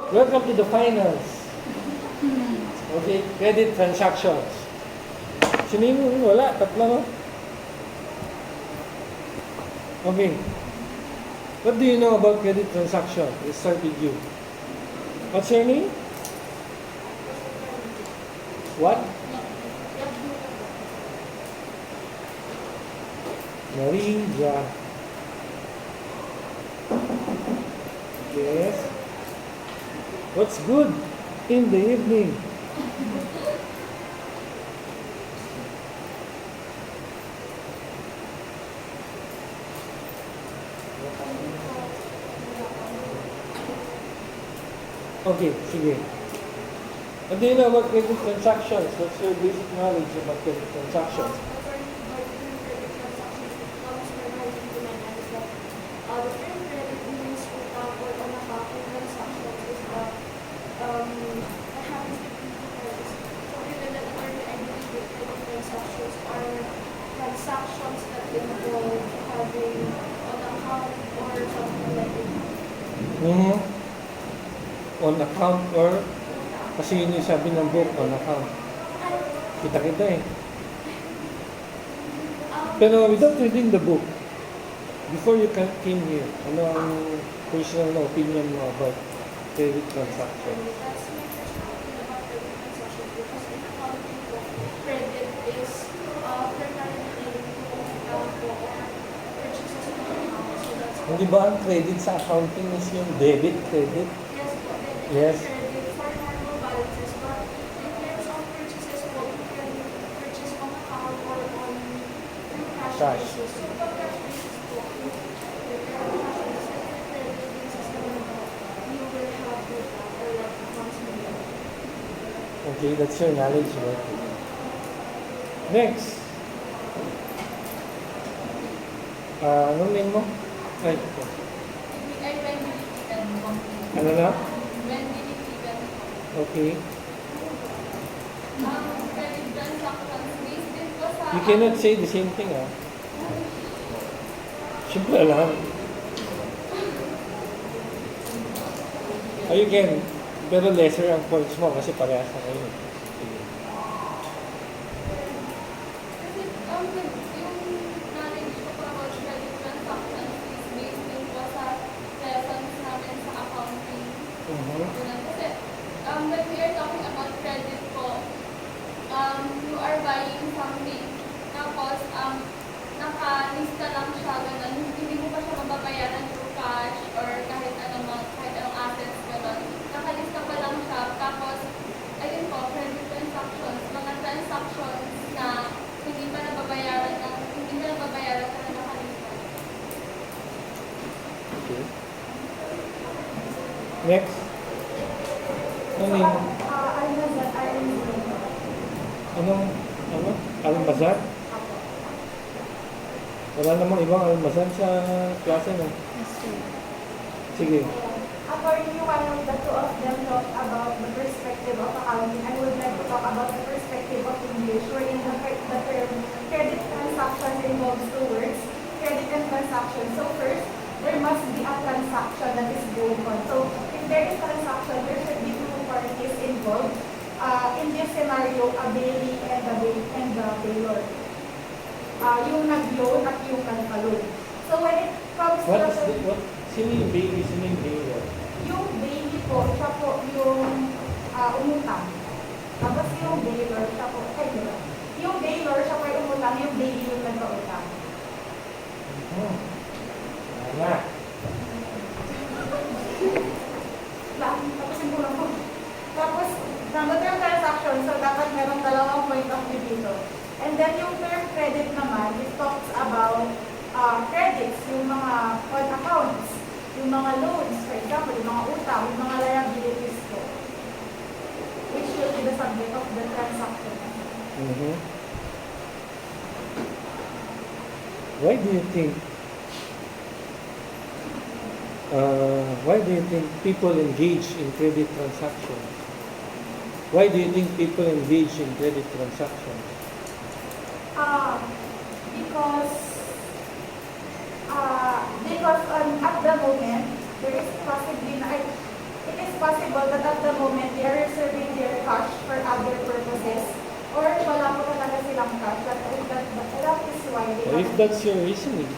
Welcome to the finals. Okay, credit transactions. Sino yung wala? Tatlo, no? Okay. What do you know about credit transaction? Let's start with you. What's your name? What? Maria. Yes. What's good in the evening? Okay, sige. What do you know about credit transactions? What's your basic knowledge about credit transactions? Transactions that involve having an account or something like that. Mm-hmm. On account or kasi yun yung sabi ng book, on account. Kita-kita eh. Pero without reading the book, before you came here, ano ang personal na opinion mo about credit transaction? That's my perspective about credit transactions because in accounting po, credit is primarily linked to account po or purchases of account. So that's Hindi ba ang credit sa accounting is yung debit, credit? yes po, debit Yes. and credit for normal balances. But in terms of purchases po, you can purchase on account or on through cash Cash. basis. So pag cash basis po, yung cash basis and credit basis naman po, you will have the accounts mo. Okay, that's your knowledge about it. Next. Anong name mo? Ay, ito. Ay, when dilipigan po. Ano na? When dilipigan po. Okay. Credit transactions based din po sa... You cannot say the same thing, ah. Simple lang. Oh, you can. Pero lesser ang points mo kasi parehas na kayo. Sige. Kasi, yung knowledge ko po about credit transactions is based din po sa lessons namin sa accounting. Mhm. Ganun. Kasi, when we are talking about credit po, you are buying something. Tapos, nakalista lang siya, ganun. Hindi mo pa siya mababayaran through cash or kahit anong assets, ganun. Nakalista pa lang siya. Tapos, ayun po, credit transactions, mga transactions na hindi pa nababayaran ka na nakalista. Okay. Next. Ano name? Anong, ano? Almazan? Wala namang ibang almazan sa klase, no? Sige. According to one of the two of them talked about the perspective of accounting, I would like to talk about the perspective of English, wherein the term credit transaction involves two words, credit and transaction. So first, there must be a transaction that is going on. So if there is transaction, there should be two parties involved. In this scenario, a bailee and the bailor. Yung nag-loan at yung nagpa-loan. So when it comes to What is the, what? Sino yung baby? Sino yung baby? yung baby po, siya po yung umutang. Tapos yung bailor, siya po, yung bailor, siya po yung umutang, yung baby yung nagpa-utang. Wala. Tapos yung kulang po. Tapos, number term transaction, so dapat meron dalawang point of view dito. And then yung term credit naman, it talks about credits, yung mga on accounts, yung mga loans, for example, yung mga utang, yung mga liabilities ko, which will be the subject of the transaction. Mm-hmm. Why do you think people engage in credit transactions? Why do you think people engage in credit transactions? Because at the moment, there is possibly, it is possible that at the moment they are reserving their cash for other purposes or wala po talaga silang cash. That is why they So if are, that's your reasoning,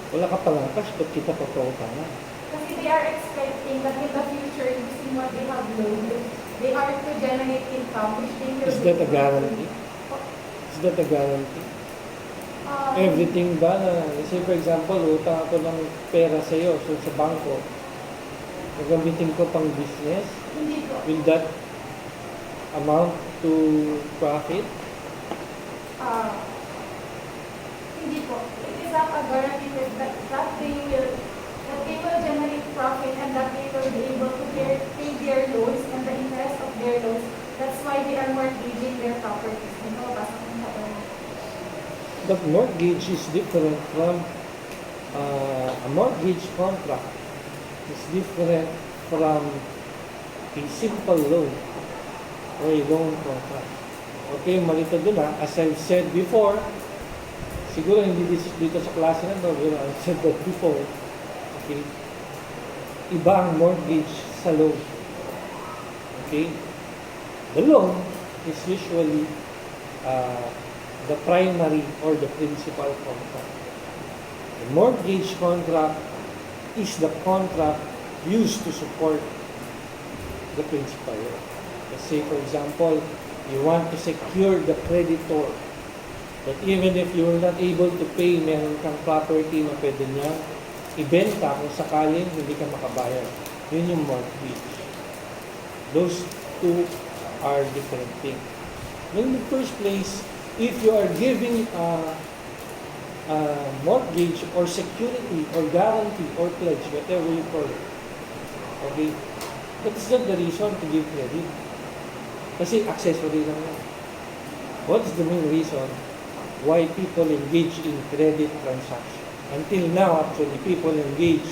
wala ka palang cash, ba't kita totoo ka na? kasi they are expecting that in the future, using what they have loaned, they are to generate income which they will Is be that a able to- guarantee? Is that a guarantee? Um, Everything ba na, say for example, utang ako ng pera sa iyo, so sa bangko, gagamitin ko pang business, Hindi po. will that amount to profit? Ah, hindi po. It is not a guarantee that they will generate profit and that they will be able to pay their loans and the interest of their loans. That's why they are mortgaging their properties. Ito, basta kung sa But mortgage is different from a mortgage contract. It's different from a simple loan or a loan contract. Okay, malito doon ha. As I've said before, siguro hindi dito sa klase na to, pero I've said that before. Okay? Iba ang mortgage sa loan. Okay? The loan is usually the primary or the principal contract. The mortgage contract is the contract used to support the principal. Let's say, for example, you want to secure the creditor that even if you were not able to pay, meron kang property na pwede niya ibenta kung sakaling hindi ka makabayad. Yun yung mortgage. Those two are different things. In the first place, if you are giving a mortgage or security or guarantee or pledge, whatever you call it, okay, that's not the reason to give credit. Kasi accessory lang yan. What's the main reason why people engage in credit transactions? Until now, actually, people engage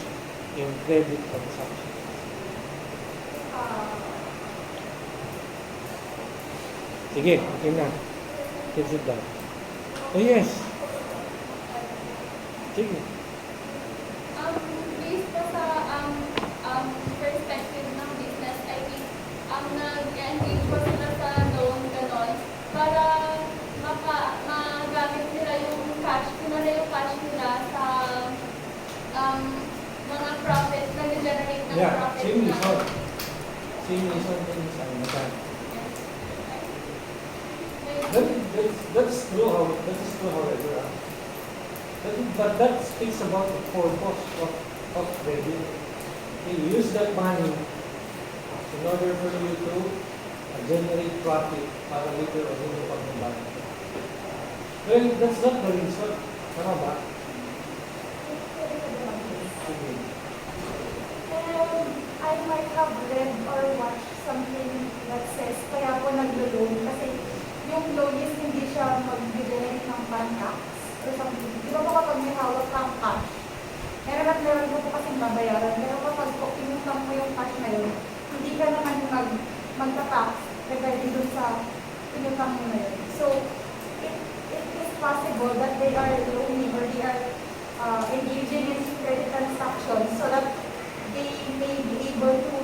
in credit transactions. Sige, okay na. Can sit down. Oh yes. Sige. Based po sa perspective ng business, I think nag-engage po sila sa loan, ganon, para magamit nila yung cash, kunwari yung cash nila sa mga profit, nag-generate ng Yeah, profit same na. reason. Same reason din sa ano. That's true, however. But that speaks about the purpose of credit. You use that money in order for you to generate profit para later on yung pagbabayad. Well, that's not the reason. Tama ba? Sige. And I might have read or watched something that says, kaya po naglo-loan kasi yung loan is hindi siya mag-generate ng tax or something. Di ba po kapag may hawak kang cash, meron at meron po kasing babayaran, pero kapag po pinutang mo yung cash na yun, hindi ka naman magta-tax regarding dun sa pinutang mo na yun. So, it is possible that they are loaning or they are engaging in credit transactions so that they may be able to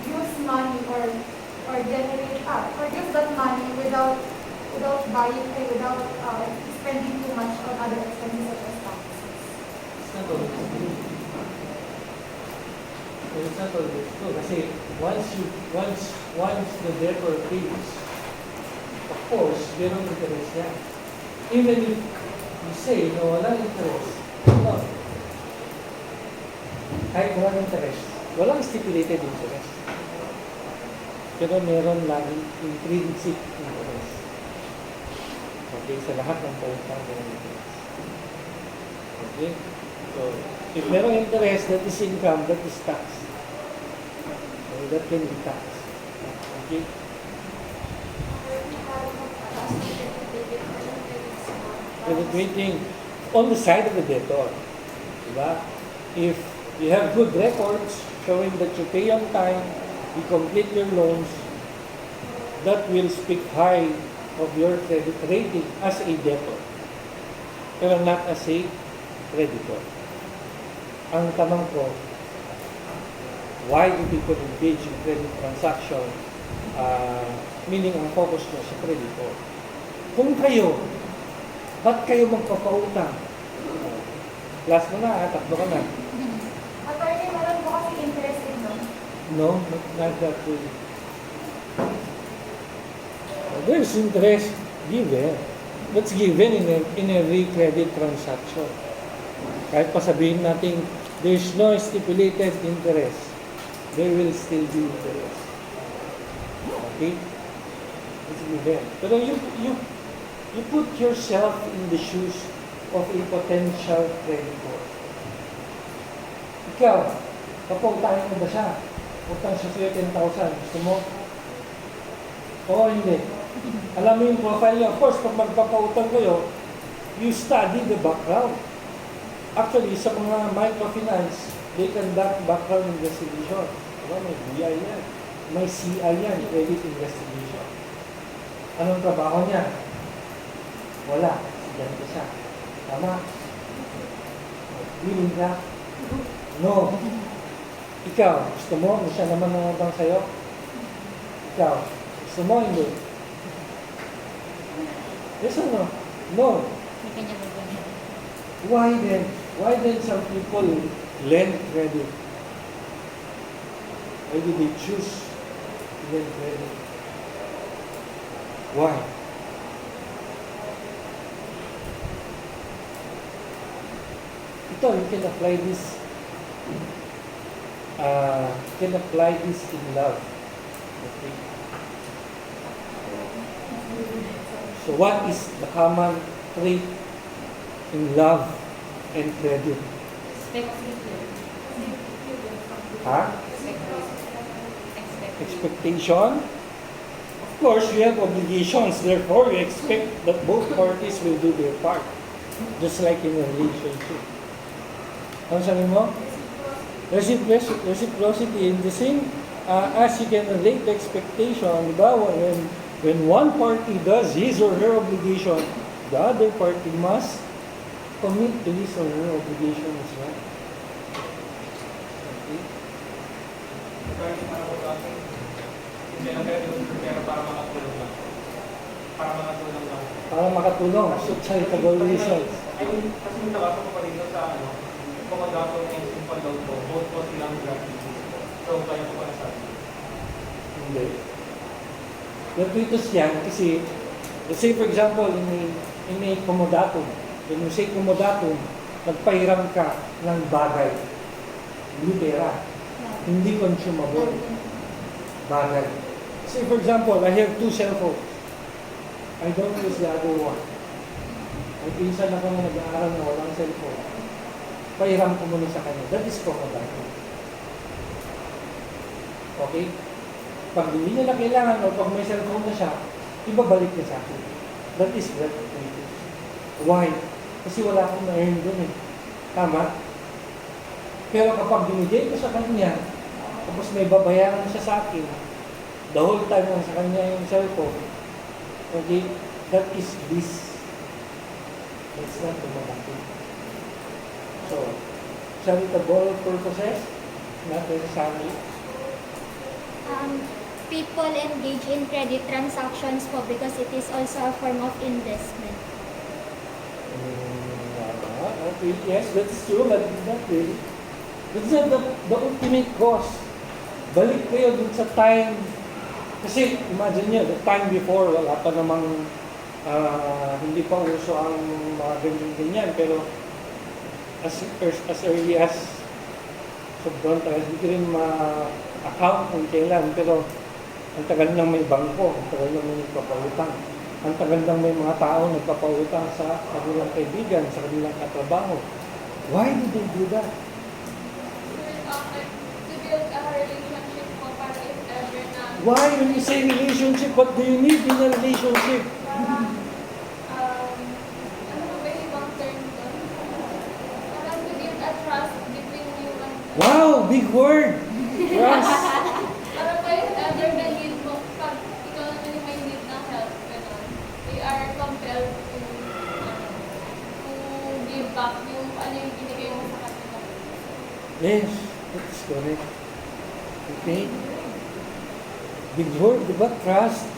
use money or generate produce that money without buying without spending too much on other expenses such as taxes. It's not always true. It's not always true. Kasi once the debtor pays, of course, merong interest yan. Even if you say na walang interest, no. Kahit walang interest, walang stipulated interest. Pero meron laging intrinsic interest. Okay, sa lahat ng pautang meron interest. Okay? So, if merong interest, that is income, that is tax. Okay, that can be tax. Okay? Credit rating on the side of the debtor. Diba? If you have good records showing that you pay on time, you complete your loans, that will speak high of your credit rating as a debtor, pero not as a creditor. Ang tanong ko, why do people engage in credit transaction? Meaning ang focus nyo sa creditor. Kung kayo, ba't kayo magpapautang? Last mo na, tatlo ka na. Attorney, meron po kasi interest in doon. No, not that way. There's interest given. That's given in every credit transaction. Kahit pa sabihin natin, there's no stipulated interest, there will still be interest. Okay? It's given. Pero you put yourself in the shoes of a potential creditor. Ikaw, papautahin mo ba siya? Utang siya sa'yo 10,000. Gusto mo? Oo, hindi. Alam mo yung profile niya. Of course, pag magpapautang kayo, you study the background. Actually, sa mga microfinance, they conduct background investigation. May BI yan. May CI yan, credit investigation. Anong trabaho niya? Wala. Ganito siya. Tama? Willing ka? No. Ikaw, gusto mo? Siya naman nangabang sa'yo? Ikaw, gusto mo? Hindi. Yes or no? No. Why then? Why then some people lend credit? Why do they choose to lend credit? Why? Ito, you can apply this. In love. Okay. So what is the common trait in love and credit? Huh? Expectation. Of course, you have obligations. Therefore, you expect that both parties will do their part. Just like in a relationship. Ano sabi mo? Reciprocity. In the same, as you can relate the expectation, di ba? When one party does his or her obligation, the other party must commit to his or her obligation as well. Okay? Hindi na pwede pero para makatulong lang. Para makatulong lang. Para makatulong. Societal results. I mean, kasi yung nabasa ko pa dito sa kung mag-gagawin ng simple loan ko, both po silang gratuity. So, kaya ko pa nasabi. Hindi. Gratuitous yan kasi, let's say for example, in a comodatum, when you say comodatum, nagpahiram ka ng bagay, hindi pera, hindi consumable bagay. Say for example, I have 2 cell phones. I don't use the other one. May pinsan ako na nag-aaral na walang cellphone. Pahiram ko muna sa kanya. That is comodatum. Okay? Pag hindi niya na kailangan o pag may cellphone na siya, ibabalik niya sa akin. That is gratuitous. Why? Kasi wala akong na-earn doon eh. Tama? Pero kapag binigay ko sa kanya, tapos may babayaran siya sa akin, the whole time lang sa kanya yung cellphone, okay, that is this. It's not comodatum. So, charitable purposes, not necessarily. People engage in credit transactions po because it is also a form of investment. Okay, yes, that's true, but not really. That's not the ultimate cause. Balik kayo dun sa time. Kasi, imagine nyo, the time before, wala pa namang, hindi pa uso ang mga ganyan-ganyan. Pero, as early as, sobrang tagal, hindi ko rin ma-account kung kailan. Pero, ang tagal nang may bangko, ang tagal nang may nagpapautang. Ang tagal nang may mga tao nagpapautang sa kanilang kaibigan, sa kanilang katrabaho. Why did they do that? To build a relationship po para if ever na Why, when you say relationship, what do you need in a relationship? ano ba yung ibang term doon? Parang to build a trust between you and Wow, big word! Trust! para pa if ever na need mo, pag ikaw naman yung may need ng help, gano'n, they are compelled to give back yung ano yung binigay mo sa kanila. Yes, that's correct. Okay? Big word, di ba? Trust.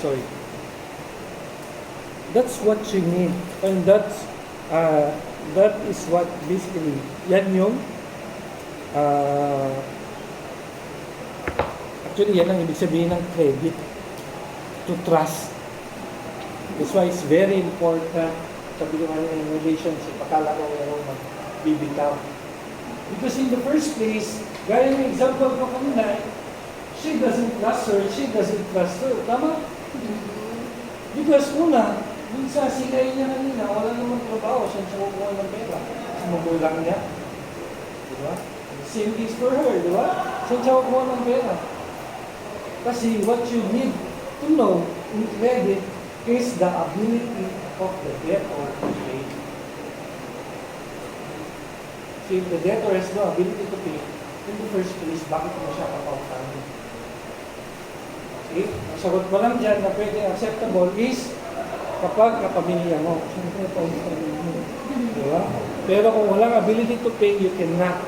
Sorry. That's what you need. And that is what basically, yan yung actually yan ang ibig sabihin ng credit. To trust. That's why it's very important. Sabi ko nga in relationship, akala ko mayroong magbibitaw. Because in the first place, gaya ng example ko kanina, she doesn't trust her, she doesn't trust her. Tama? Because una, dun sa sikay niya kanina, wala namang trabaho, saan siya kukuha ng pera? Sa magulang niya. Diba? Same is for her, diba? Saan siya kukuha ng pera? Kasi what you need to know in credit is the ability of the debtor to pay. So if the debtor has no ability to pay, in the first place, bakit mo siya kapautangin? Okay? Ang sagot mo lang dyan na pwede acceptable is kapag kapamilya mo. Siyempre, pautangin mo. Diba? Pero kung walang ability to pay, you cannot.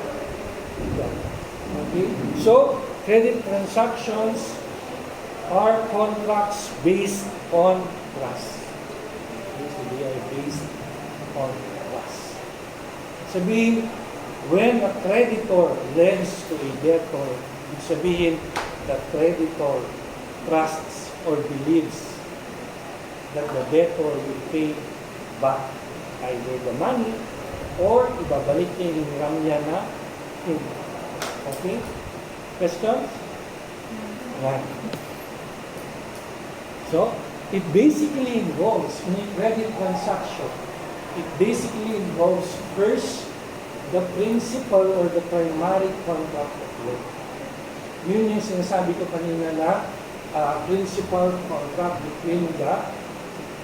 Okay? So, credit transactions are contracts based on trust. They are based on trust. Sabihin, when a creditor lends to a debtor, ibig sabihin, the creditor trusts or believes that the debtor will pay back either the money or ibabalik niya yung hiram niya na hindi. Okay? Questions? Yan. So, it basically involves, in a credit transaction, it basically involves first, the principal or the primary contract of loan. Yun yung sinasabi ko kanina na principal contract between the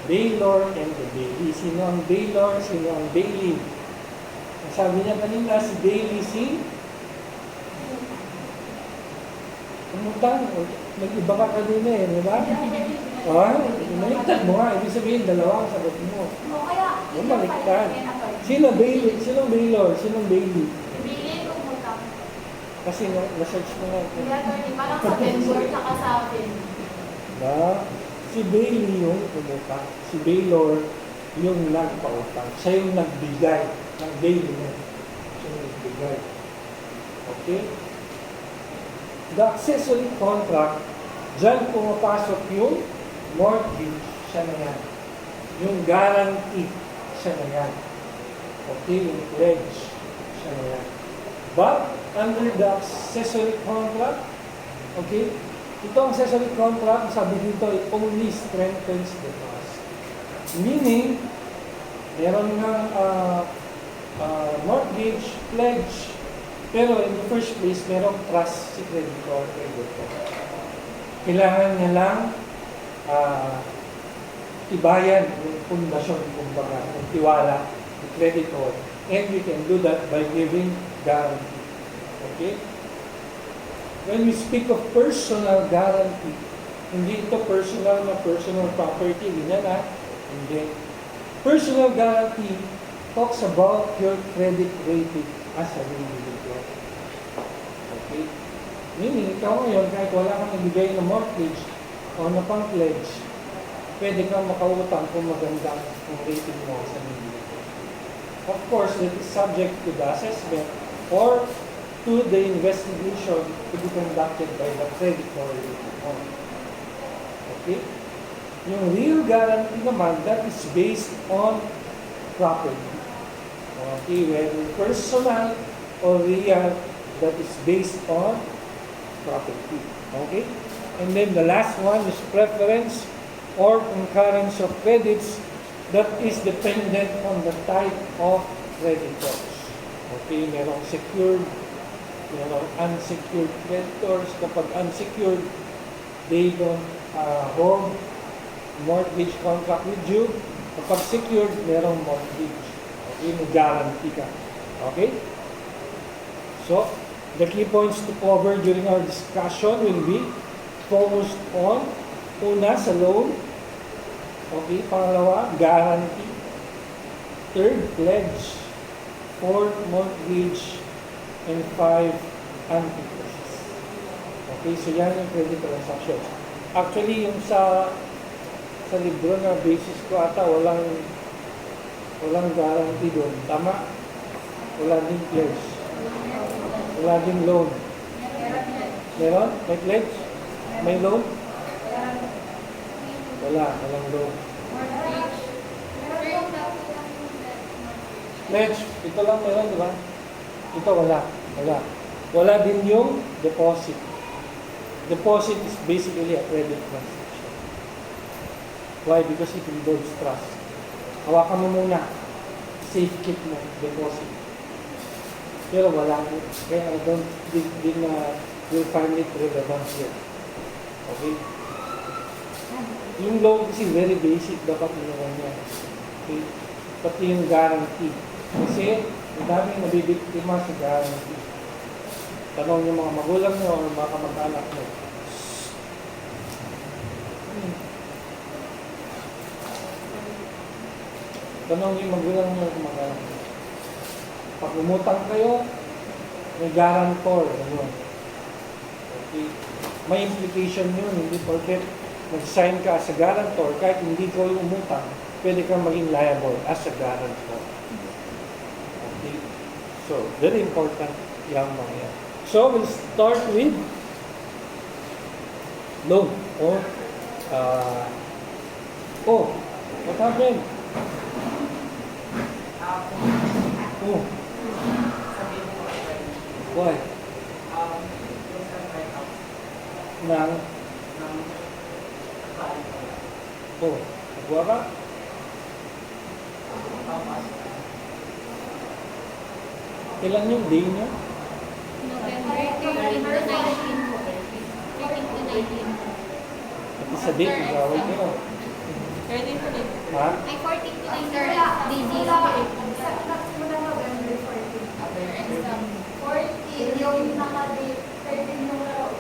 bailor and the bailee. Sino ang bailor, sino ang bailee? Sabi niya kanina, si bailee si umutang. Nag-iba ka kanina eh, di ba? Maligtad mo nga. Ibig sabihin, dalawa ang sagot mo. O kaya, Maligtad. Sino bailee? Sinong bailor? Sinong bailee? Bili ko muna. Kasi na-search mo nga. Hindi, attorney, parang sa vendor tsaka sa akin. Diba? Si bailee yung umutang. Si bailor yung nagpautang. Siya yung nagbigay ng bailee mo. Siya yung nagbigay. Okay? The accessory contract, dyan pumapasok yung mortgage, siya na yan. Yung guarantee, siya na yan. Okay, yung pledge, siya na yan. But, under the accessory contract, okay, ito ang accessory contract, sabi dito, it only strengthens the trust. Meaning, meron ng mortgage, pledge, pero in the first place, merong trust si creditor. Kailangan niya lang tibayan yung pundasyon, kumbaga, yung tiwala ni creditor. And we can do that by giving guarantee. Okay? When we speak of personal guarantee, hindi ito personal na personal property, ganyan hindi. Personal guarantee talks about your credit rating as an individual. Okay? Meaning, ikaw ngayon, kahit wala kang ibigay na mortgage o na pang-pledge, pwede kang makautang kung maganda ang rating mo sa individual. Of course, that is subject to the assessment or to the investigation to be conducted by the creditor. Okay? Yung real guarantee naman, that is based on property. Okay, whether personal or real, that is based on property. Okay? And then the last one is preference or concurrence of credits that is dependent on the type of creditors. Okay, merong secured, merong unsecured creditors. Kapag unsecured, they don't hold mortgage contract with you. Kapag secured, merong mortgage. Okay, may guarantee ka. Okay? So, the key points to cover during our discussion will be focused on una sa loan. Okay, pangalawa, guarantee. Third, pledge. Fourth, mortgage. And 5, antithesis. Okay, so yan yung credit transactions. Actually, yung sa libro na basis ko ata, walang guarantee doon. Tama? Wala din pledge. Wala din loan. Meron? May pledge? May loan? Walang loan. Pledge, ito lang meron, di ba? Ito wala. Wala din yung deposit. Deposit is basically a credit transaction. Why? Because it involves trust. Hawakan mo muna. Safe keep mo, deposit. Pero wala po. Kaya I don't think you'll find it relevant here. Okay? Yung loan kasi very basic dapat naman niya. Okay? Pati yung guarantee. Kasi ang daming nabibiktima sa guarantee. Tanong yung mga magulang nyo o mga kamag-anak nyo. Tanong yung magulang nyo o kamag-anak nyo. Pag umutang kayo, may guarantor. Ano? Okay. May implication yun. Hindi porket nag-sign ka as a guarantor, kahit hindi ko yung umutang, pwede kang maging liable as a guarantor. Okay. So, very important yung mga yan. So, we'll start with loan or what happened? Oh, why? Nang nagwa ka? Kailan yung day niya? November 13 to 19 po. 13 to 19. Pati sa date, nag-away kayo. Ha? Ay, 14 to 19. Busy. Mula November 14. 14 yung naka-date, 13 yung laro.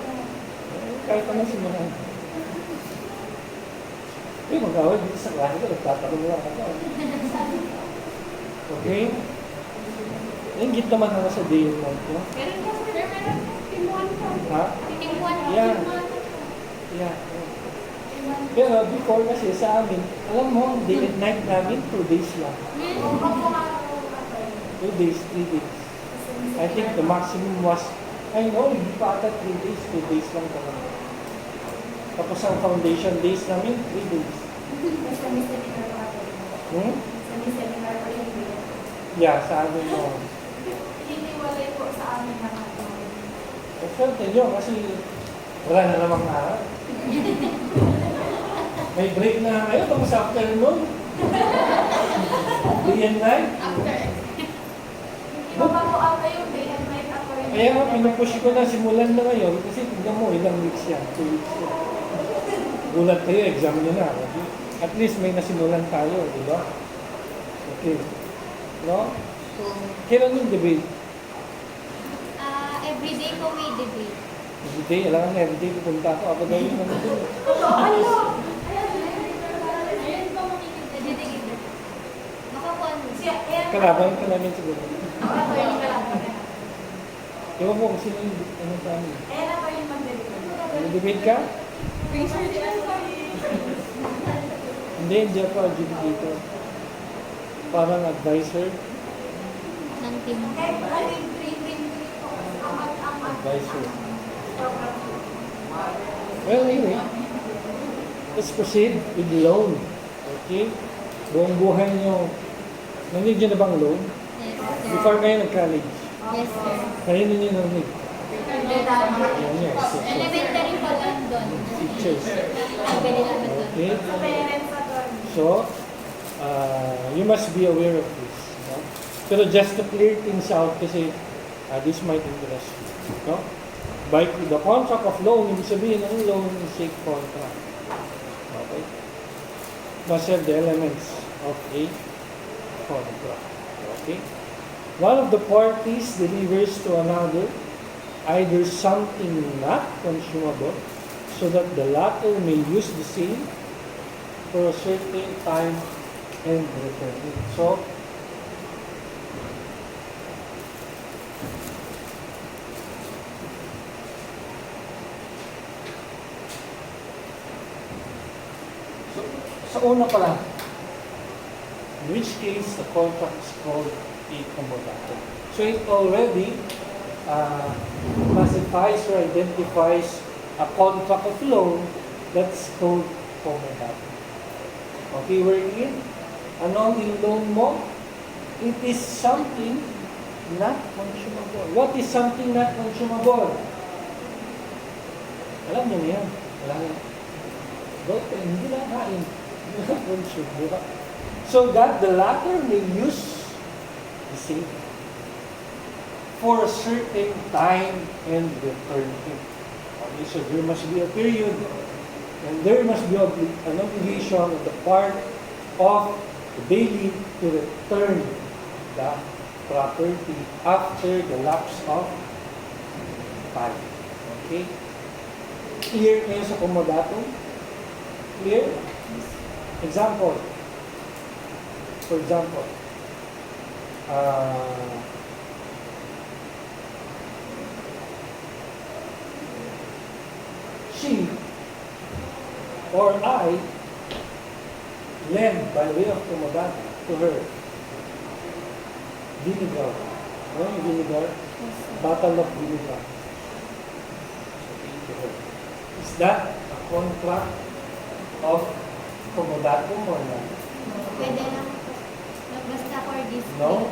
Kahit ano simulan. Mag-away dito sa klase ko, nagtatanong lang ako. Okay? Ingit naman ako sa day and month ko. Meron ka, sir. Meron. Timuan ka. Ha? Tinimuan ko. Yeah. Yeah. Pero before kasi sa amin, alam mo, day and night namin, 2 days lang. 2 days, 3 days. I think the maximum was, I know, hindi pa ata 3 days, 2 days lang talaga. Tapos ang foundation days namin, 3 days. Hmm? Yeah, sa amin mo. Hiniwalay po sa amin na Swerte nyo kasi wala na namang araw. May break na kayo, tapos afternoon. Day and night. Iba pa po ata yung day and night ako rin. Kaya nga, pinupush ko na simulan na ngayon kasi tignan mo, ilang weeks yan. 2 weeks yan. Gulat kayo, exam nyo na. Okay? At least may nasimulan tayo, di ba? Okay. No? Kailan yung debate? Everyday po may debate. Everyday, alam nga, everyday pupunta ako. Ako daw yung nandun. Ayun po makikita. Baka po ano. Kalaban ka namin siguro. Ako yung kalaban. Ewan mo kung sino yung ano sa amin. Ayan ako yung mag-debate. Mag-debate ka? Research lang sa Hindi ako adjudicator. Parang advisor. Ng team. Kahit aling training po, ang Advisor. program. Well, anyway, let's proceed with loan. Okay? Buong buhay nyo. Narinig nyo na bang loan? Yes, sir. Before kayo nag-college. Yes, sir. Kayo ninyo narinig. Yan yan. Elementary pa lang doon. Teachers. Sabi nila na doon. Okay? Sa parents sa doon. So, you must be aware of this. No? Pero just to clear things out kasi this might interest you. No? By the contract of loan, ibig sabihin ng loan is a contract. Okay? Must have the elements of a contract. Okay? One of the parties delivers to another either something not consumable so that the latter may use the same for a certain time and return it. So, Sa una pa lang, in which case the contract is called a comodato. So it already classifies or identifies a contract of loan that's called comodato. Okay, wherein, ano ang loan mo? It is something not consumable. What is something not consumable? Alam niyo na yan. Alam niyo. Hindi na kain. Hindi na consume. Diba? So that the latter may use the same for a certain time and return it. Okay, so there must be a period and there must be an obligation on the part of the bailiff to return the property after the lapse of time. Okay? Clear kayo sa comodato? Clear? Example. For example, she or I lend by way of comodato to her vinegar. Ano yung vinegar? Bottle of vinegar. To her. Is that a contract of comodato or not? Pwede lang po. Basta for display. No?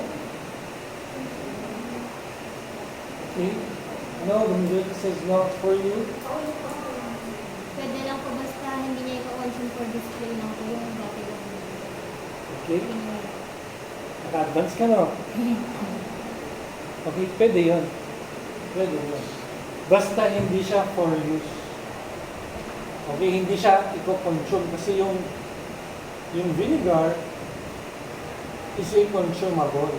Okay? No, the English says no for you. Pwede lang po basta hindi niya i-consume for display lang po yung dati lang. Okay? Naka-advance ka, no? Okay, pwede yun. Pwede yun. Basta hindi siya for use. Okay, hindi siya i-consume kasi yung vinegar is a consumable.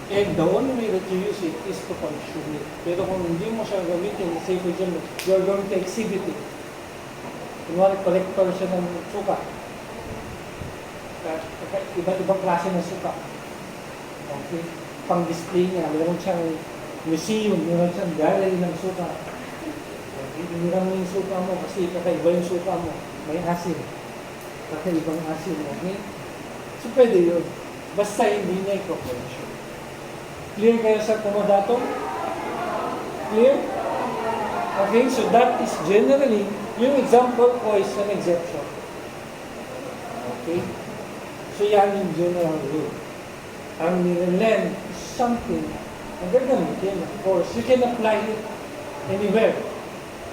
And the only way that you use it is to consume it. Pero kung hindi mo siya gamitin, say for example, you're going to exhibit it. Kunwari, collector siya ng suka. Iba't ibang klase ng suka. Okay? Pang-display niya, meron siyang museum, meron siyang gallery ng suka. Okay? Hinirang mo yung suka mo kasi kakaiba yung suka mo. May asin. Kakaibang asin. Okay? So, pwede yun. Basta hindi na i-consume. Clear kayo sa comodato? Clear? Okay, so that is generally, yung example ko is an exception. Okay? So yan yung general rule. Ang nililend is something na gagamitin, of course. You can apply it anywhere.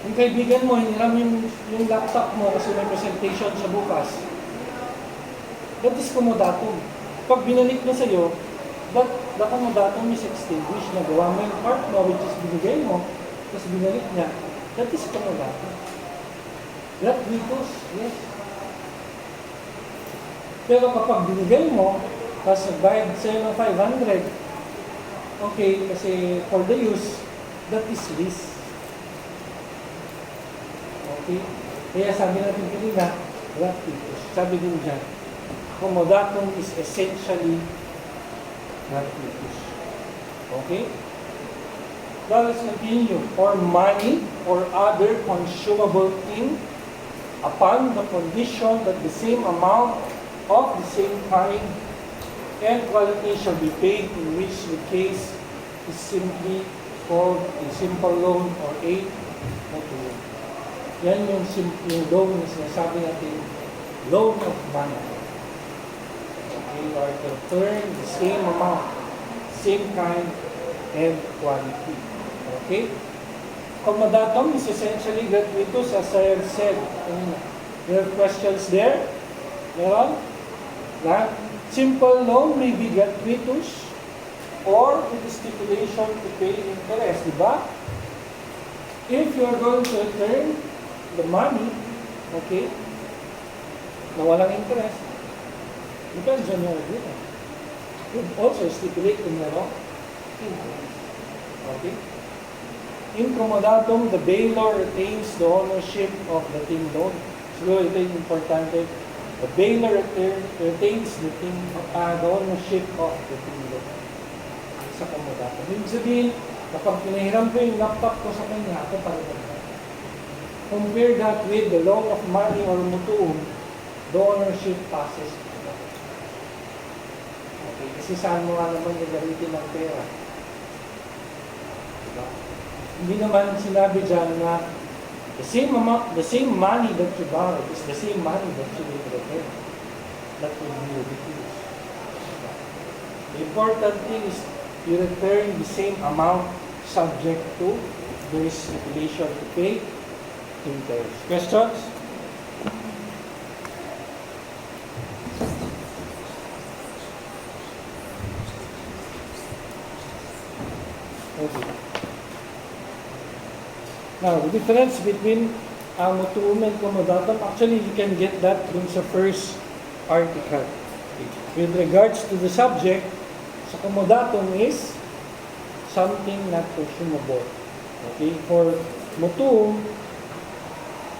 Yung kaibigan mo, hiniram yung laptop mo kasi may presentation sa bukas. That is comodato. Pag binalik na sa'yo, but the comodato is extinguished, nagawa mo yung part mo, which is binigay mo, tapos binalik niya. That is comodato. Gratuitous, yes. Pero kapag binigay mo, tapos nagbayad sa'yo ng 500, okay, kasi for the use, that is lease. Okay? Kaya sabi natin kanina, gratuitous. Sabi din dyan, comodato is essentially gratuitous. Okay? Now let's continue. For money or other consumable thing, upon the condition that the same amount of the same kind and quality shall be paid, in which the case is simply called a simple loan or a auto loan. Yan yung loan na sinasabi natin, loan of money. Okay, or to return the same amount, same kind, and quality. Okay? Comodatum is essentially gratuitous, as I have said. There are questions there? Meron? Na simple loan may be gratuitous or with the stipulation to pay interest, di ba? If you are going to return the money, okay, na walang interest, depends on your agreement. You also stipulate in your interest. Okay? In comodatum, the bailor retains the ownership of the thing loan. So, ito yung importante. The bailor retains the ownership of the thing loan. Sa comodatum. Ibig sabihin, kapag pinahiram ko yung laptop ko sa kanya, ako pa rin. compare that with the loan of money or mutuum, the ownership passes. Okay, kasi saan mo nga naman gagamitin ng pera? Diba? Hindi naman sinabi dyan na the same amount, the same money that you borrow is the same money that you will return. That will be ridiculous. Diba? The important thing is you return the same amount subject to the stipulation to pay interest. Questions? Okay. Now, the difference between mutuum and comodatum, actually you can get that dun sa first article. Okay. With regards to the subject, sa comodatum is something not consumable. Okay? For mutuum,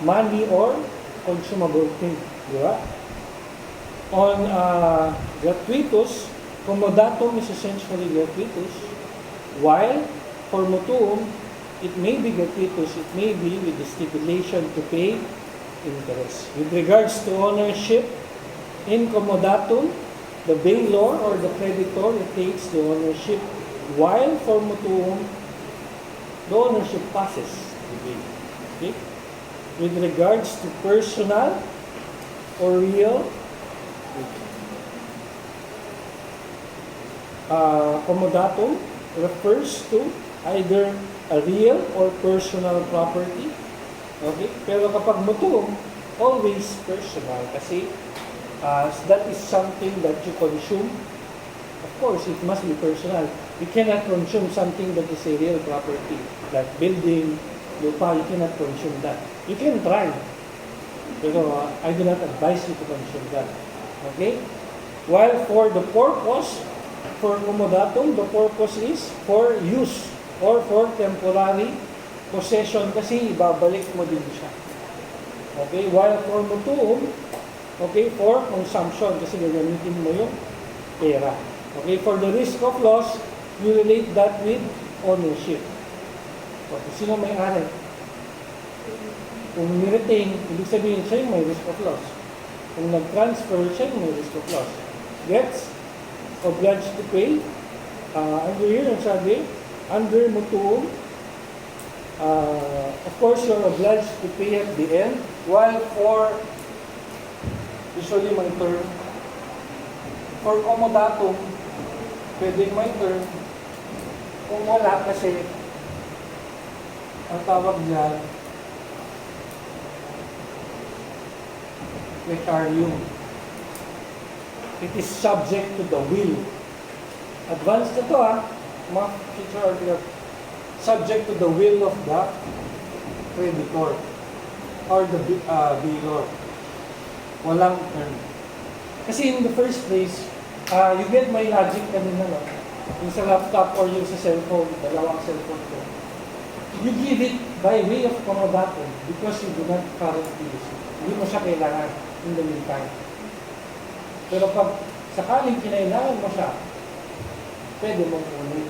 money or consumable thing. Di ba? On gratuitous, comodatum is essentially gratuitous, while for mutuum, it may be gratuitous, it may be with the stipulation to pay interest. With regards to ownership, in comodatum, the bailor or the creditor takes the ownership, while for mutuum, the ownership passes to the bailor. Okay? With regards to personal or real, comodatum refers to either a real or personal property. Okay? Pero kapag mutuum, always personal kasi that is something that you consume. Of course, it must be personal. You cannot consume something that is a real property, like building, lupa, you cannot consume that. You can try, pero I do not advise you to consume that. Okay? While for the purpose, for comodatum, the purpose is for use or for temporary possession kasi ibabalik mo din siya. Okay? While for mutuum, okay, for consumption kasi gagamitin mo yung pera. Okay? For the risk of loss, you relate that with ownership. Okay, sino may-ari? Kung ni-retain, ibig sabihin siya yung may risk of loss. Kung nag-transfer, siya yung may risk of loss. Gets obliged to pay. Under here, ang sabi, under mutuum, of course, you're obliged to pay at the end, while for, usually may term, for comodatum, pwedeng may term. Kung wala kasi, ang tawag dyan, precarium. It is subject to the will. Advanced na to mga future article. Subject to the will of the creditor or the bailor. Walang term. Kasi in the first place, you get my logic kanina, no? Yung sa laptop or yung sa cellphone, dalawang cellphone ko. You give it by way of comodatum because you do not currently use it. Hindi mo siya kailangan in the meantime. Pero pag sakaling kinailangan mo siya, pwede mong ulit.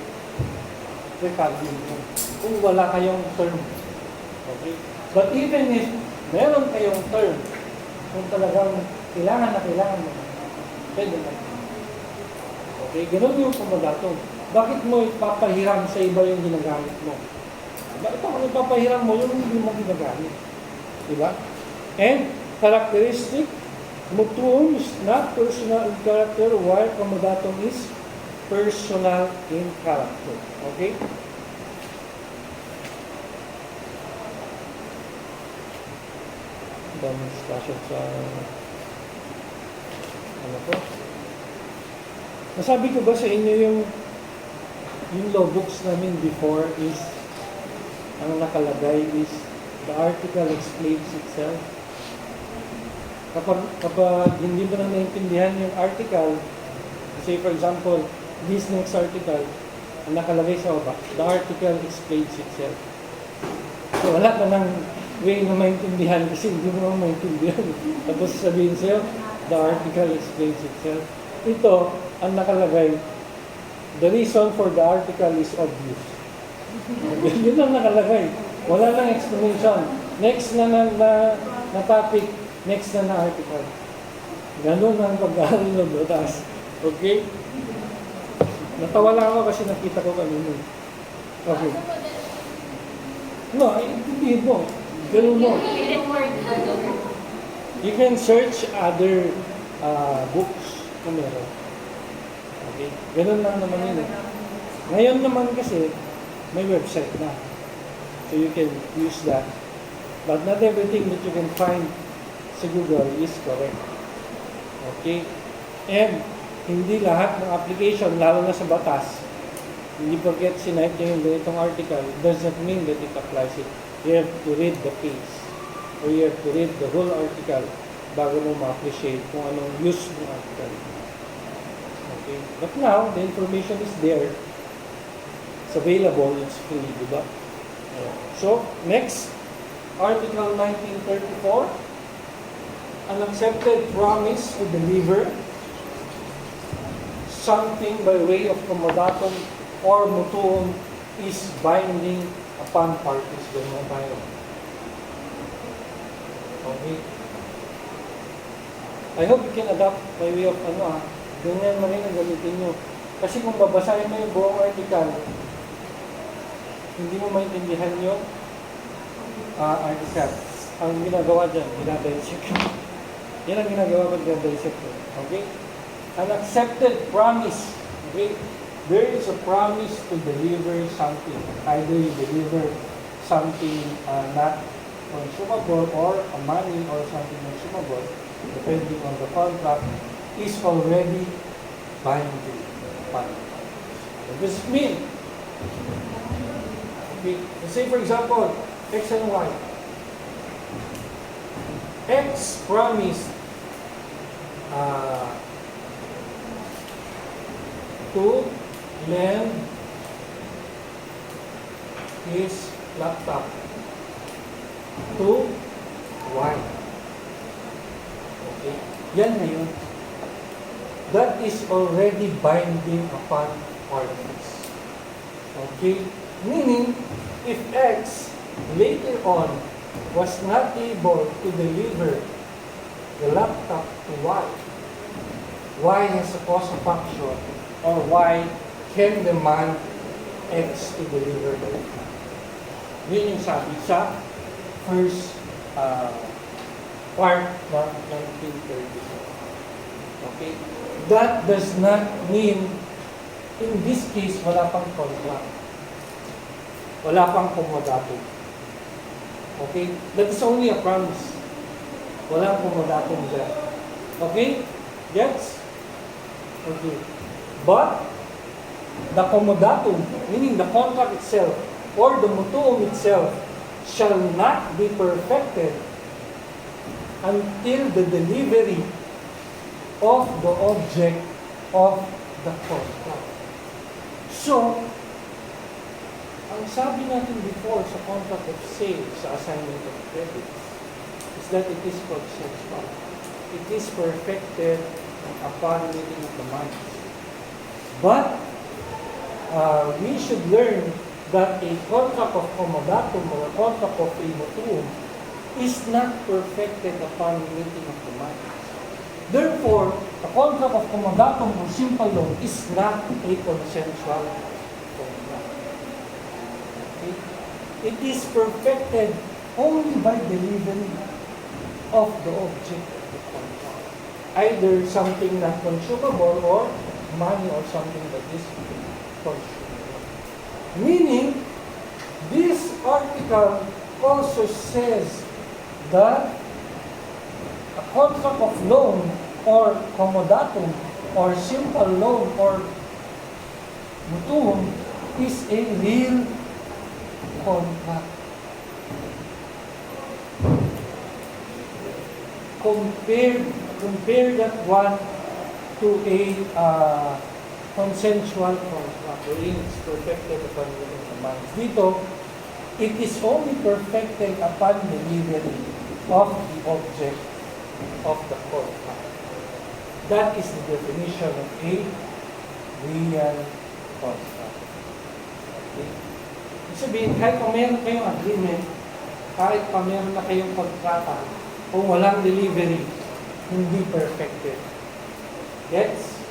Recalculate mo. Kung wala kayong term. Okay? But even if meron kayong term, kung talagang kailangan na kailangan mo, pwede mo. Okay? Ganun yung comodatum. Bakit mo ipapahiram sa iba yung ginagamit mo? Bakit kung ipapahiram mo yung hindi mo ginagamit? Diba? And characteristic, mutuum is not personal in character, while comodatum is personal in character. Okay? Daming discussion sa ano po? Nasabi ko ba sa inyo yung law books namin before is ang nakalagay is the article explains itself. Kapag hindi mo na naintindihan yung article, say for example, this next article, ang nakalagay sa baba, the article explains itself. So wala ka ng way na maintindihan kasi hindi mo naman maintindihan. Tapos sabihin sa'yo, the article explains itself. Ito, ang nakalagay, the reason for the article is obvious. Yun ang nakalagay. Wala lang explanation. Next na topic, next na article. Ganun ang pag-aaral ng batas. Okay? Natawa lang ako kasi nakita ko kanina. Okay. So, No, hindi mo. Ganun mo. You can search other books kung meron. Okay? Ganun lang naman yun. Ngayon naman kasi, may website na. So you can use that. But not everything that you can find sa Google is correct. Okay? And hindi lahat ng application, lalo na sa batas, hindi porket sinipe niya yung ganitong article, doesn't mean that it applies it. You have to read the case. Or you have to read the whole article bago mo ma-appreciate kung anong use ng article. Okay? But now, the information is there. It's available. It's free, di ba? So, next, Article 1934. An accepted promise to deliver something by way of comodatum or mutuum is binding upon parties. Ganun tayo. Okay. I hope you can adapt by way of ganyan mo rin ang gamitin nyo. Kasi kung babasahin mo yung buong article, hindi mo maintindihan yung article. Ang ginagawa dyan, dinadissect. Yan ang ginagawa ko, dinadissect. Okay? An accepted promise. Okay? There is a promise to deliver something. Either you deliver something not consumable or a money or something consumable, depending on the contract, is already binding. What does it mean? Okay. Say for example, X and Y. X promised to lend his laptop to Y. Okay? Yan na yun. That is already binding upon parties. Okay? Meaning, if X later on was not able to deliver the laptop to Y, Y has a cause of action, or Y can demand X to deliver the laptop. Yun yung sabi sa first part ng 1934. Okay? That does not mean, in this case, wala pang contract. Wala pang comodatum. Okay? That is only a promise. Walang comodatum dyan. Okay? Yes? Okay. But, the comodatum, meaning the contract itself, or the mutuum itself, shall not be perfected until the delivery of the object of the contract. So, ang sabi natin before sa contract of sale, sa assignment of credits, is that it is consensual. It is perfected upon meeting of the minds. But, we should learn that a contract of comodatum or a contract of a mutuum is not perfected upon meeting of the minds. Therefore, a contract of comodatum or simple loan is not a consensual contract. Okay? It is perfected only by delivery of the object of the contract. Either something not consumable or money or something that is consumable. Meaning, this article also says that a contract of loan or comodatum or simple loan or mutuum is a real contract. Compare that one to a consensual contract wherein it's perfected upon meeting the minds. Dito, it is only perfected upon delivery of the object of the contract. That is the definition of a real contract. Okay? Ibig sabihin, kahit kung meron kayong agreement, kahit pa meron na kayong kontrata, kung walang delivery, hindi perfected. Gets?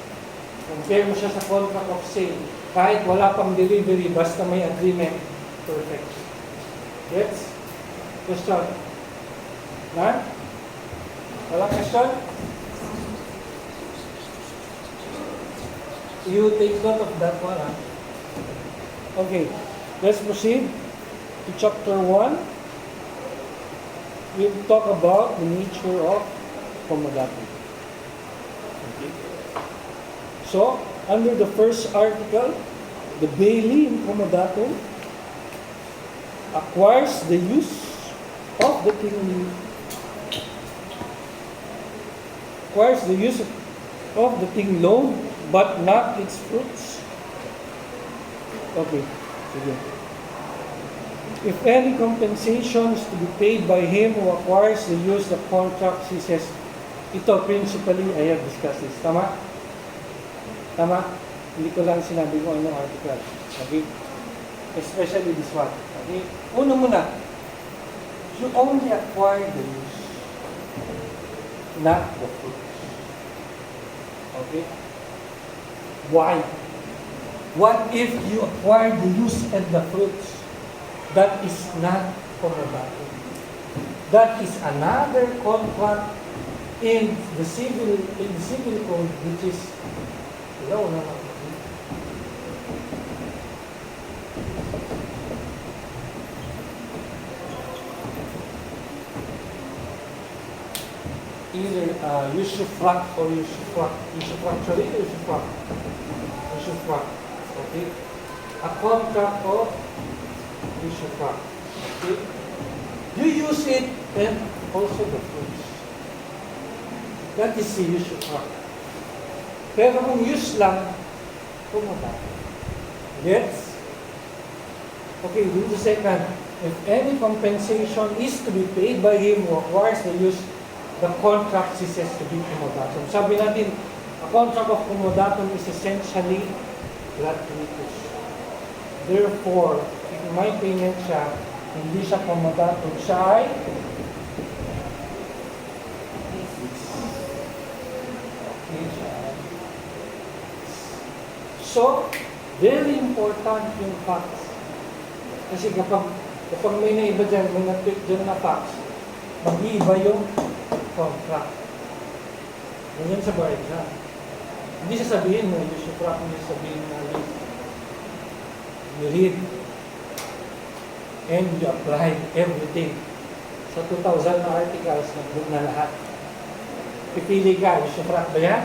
Compare mo siya sa contract of sale. Kahit wala pang delivery, basta may agreement, perfect. Gets? Question? None? Wala question? You take note of that one, ha? Okay, let's proceed to chapter 1. We'll talk about the nature of comodatum. Okay. So, under the first article, the bailee in comodatum acquires the use of the thing, loaned, but not its fruits. Okay, sige. If any compensation is to be paid by him who acquires the use of contract, he says, ito principally, I have discussed this. Tama? Tama? Hindi ko lang sinabi ko anong article. Okay? Especially this one. Okay? Una muna, you only acquire the use, not the fruits. Okay? Why? What if you acquire the use and the fruits? That is not comodatum. That is another contract in the civil code, which is either usufruct or usufruct. Usufructuary or usufruct? Usufruct. Okay? A contract of usufruct. Okay? You use it and also the fruits. That is the usufruct. Pero kung use lang, comodatum. Gets? Okay, do the second. If any compensation is to be paid by him who acquires the use, the contract ceases to be comodatum. Sabi natin, a contract of comodatum is essentially gratuitous. Therefore, if may payment siya, hindi siya comodatum, siya ay so, very important yung facts. Kasi kapag may naiba dyan, may na-tweak dyan na facts, mag-iiba yung contract. Ganyan sa bar exam. Hindi sasabihin mo, you should properly sabihin mo, you read and you apply everything. Sa 2,000 na articles, nag-book na lahat. Pipili ka, you should ba yan?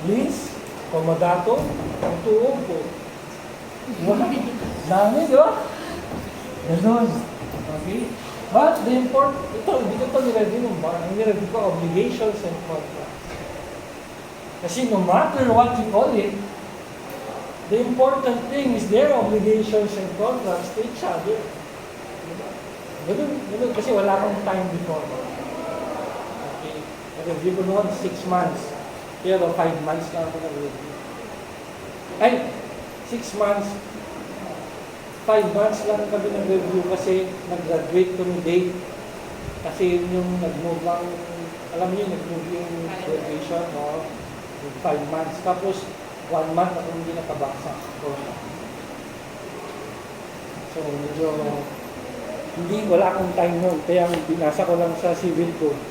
Please, comodatum, tutuog po. Dami, di ba? Ganun. Okay? But the hindi ko ito nireview ng bar. Ang nireview ko, obligations and contracts. Kasi no matter what you call it, the important thing is their obligations and contracts to each other. Diba? Ganun, kasi wala akong time before. Okay? Nag-review ko noon 6 months. Pero 5 months na ako nag-review. Ay, 6 months, 5 months lang kami nag-review kasi nag-graduate kami date. Kasi yung nag-move lang, alam niyo, nag-move yung graduation, no? 5 months. Tapos, 1 month ako hindi nakabaksa. So, medyo, wala akong time noon. Kaya binasa ko lang sa civil code,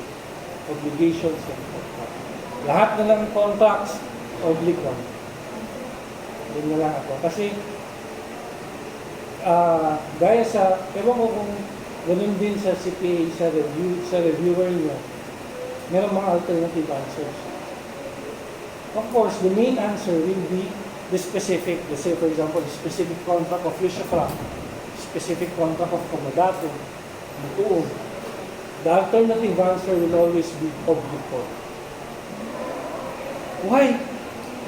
obligations and contracts. Lahat na lang contracts, oblig lang. Doon na lang ako. Kasi, gaya sa, ewan ko kung ganun din sa CPA, sa reviewer nyo, meron mga alternative answers. Of course, the main answer will be the specific, let's say for example, the specific contract of usufruct, specific contract of comodatum, tutuog. The alternative answer will always be obligatory. Why?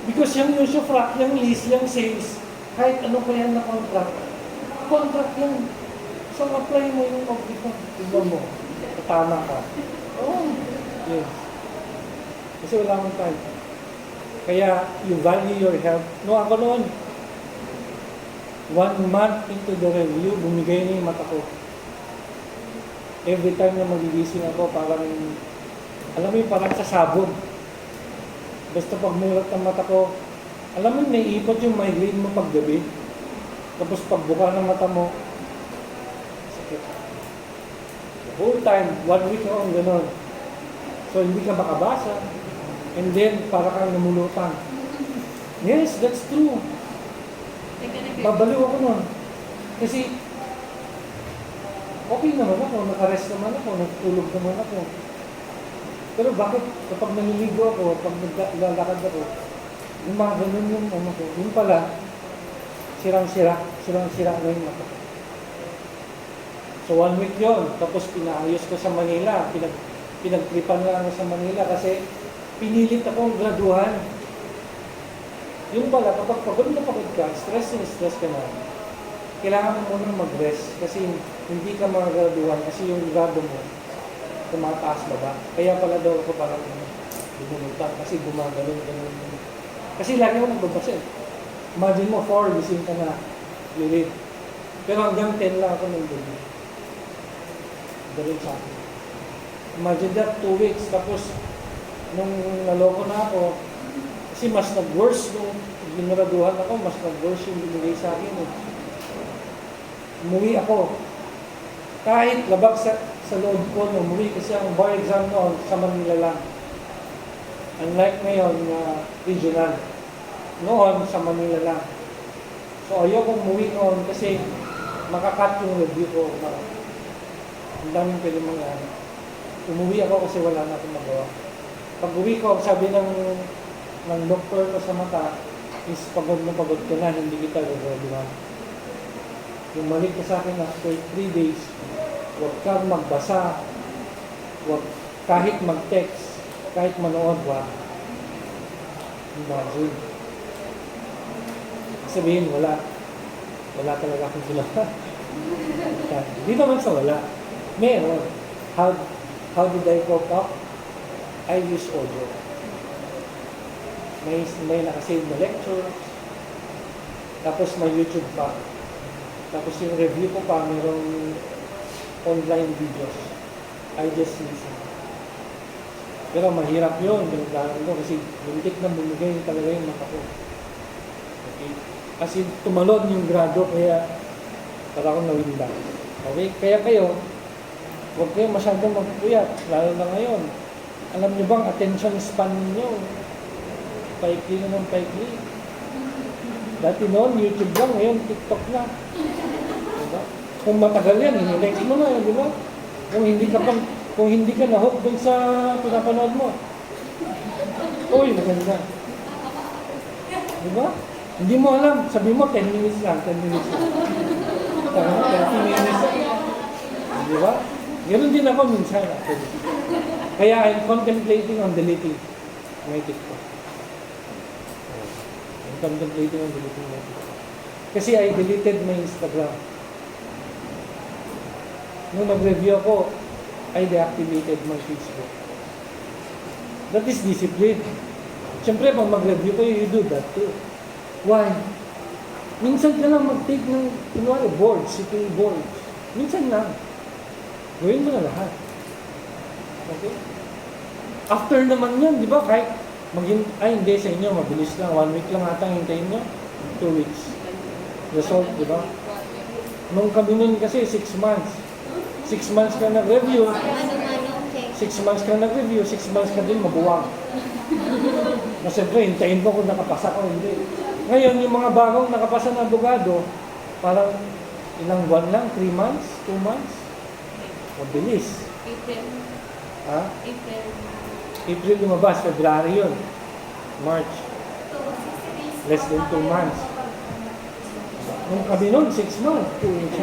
Because yung usufruct, yung lease, yung sales, kahit ano pa yan na contract yan. So, apply mo yung obligatory. Tignan mo, tama ka. Oh, yes. Kasi wala akong time. Kaya, you value your health. No, ako noon, 1 month into the review, bumigay na yung mata ko. Every time na magigising ako, parang, alam mo yung parang sasabog. Basta pag mulat ng mata ko, alam mo, naiipot yung migraine mo paggabi. Tapos pagbuka ng mata mo, sakit. The whole time, 1 week akong gano'n. So, hindi ka makabasa. And then, para kang namulutan. Yes, that's true. Babaliw ako nun. Kasi, okay naman ako, nakarest naman ako, nagtulog naman ako. Pero bakit kapag naliligo ako, pag naglalakad ako, gumaganon yung ano ko. Yung pala, sirang-sira na yung mata. So 1 week yun, tapos pinaayos ko sa Manila, pinagtripan na ako sa Manila kasi pinilit akong graduhan. Yung pala, kapag pagod na pagod ka, stress ka na, kailangan mo muna mag-rest kasi hindi ka magagraduhan kasi yung grado mo tumataas ba? Kaya pala daw ako parang bumulutan kasi gumagano'n. Kasi lagi ako nagbabasa. Imagine mo, 4, gising ka na, you read. Pero hanggang 10 lang ako nang gabi. Ganun sa akin. Imagine that, 2 weeks. Tapos, nung naloko na ako, kasi mas nag-worse nung ginaraduhan ako, mas nag-worse yung binigay sa akin. Umuwi ako. Kahit labag sa loob ko nung umuwi kasi ang bar exam noon sa Manila lang. Unlike ngayon na regional. Noon sa Manila lang. So ayokong umuwi noon kasi makakat yung review ko. Ang daming pwede mangyari. Umuwi ako kasi wala na akong magawa. Pag uwi ko, sabi ng doktor ko sa mata, is pagod na pagod ka na, hindi kita gagawin. Bumalik ka sa akin after 3 days, huwag kang magbasa, huwag kahit mag-text, kahit manood, wag. Imagine. Sabihin, wala talaga akong ginawa. Hindi naman sa wala. Meron. How did I cope up? I use audio. May nakasave na lecture, tapos may YouTube pa. Tapos yung review ko pa, mayroong online videos. I just listen. Pero mahirap yun, pinaglalaan ko kasi muntik na bumigay talaga yung mata ko. Okay? Kasi tumalon yung grado, kaya para akong nawinda. Okay? Kaya kayo, huwag kayo masyadong magpuyat, lalo na ngayon. Alam niyo bang attention span niyo? Paikli na ng paikli. Dati noon, YouTube lang, ngayon TikTok na. Diba? Kung matagal yan, next mo na, di ba? Kung hindi ka na-hook dun sa pinapanood mo. Uy, maganda. Di ba? Hindi mo alam, sabi mo 10 minutes lang, 10 minutes lang. Sabi mo 30 minutes lang. Di ba? Ganun din ako minsan. Kaya I'm contemplating on deleting my TikTok. I'm contemplating on deleting my TikTok. Kasi I deleted my Instagram. Nung nag-review ako, I deactivated my Facebook. That is discipline. Siyempre, pag mag-review ko, you do that too. Why? Minsan ka lang mag-take ng, kunwari, boards, sitting boards. Minsan lang. Gawin mo na lahat. Okay? After naman yan, di ba, kahit hindi sa inyo, mabilis lang. 1 week lang atang hintayin nyo. 2 weeks. Result, di ba? Nung kami nun kasi, 6 months. 6 months ka nag-review. 6 months ka nag-review, 6 months ka din mabuwag. Na siyempre, hintayin ko kung nakapasa ko, hindi. Ngayon, yung mga bagong nakapasa na abogado, parang ilang buwan lang, 3 months, 2 months. Mabilis. April. Ha? April. April lumabas, February yun. March. Less than 2 months. Nung kami nun, 6 months. 2 weeks.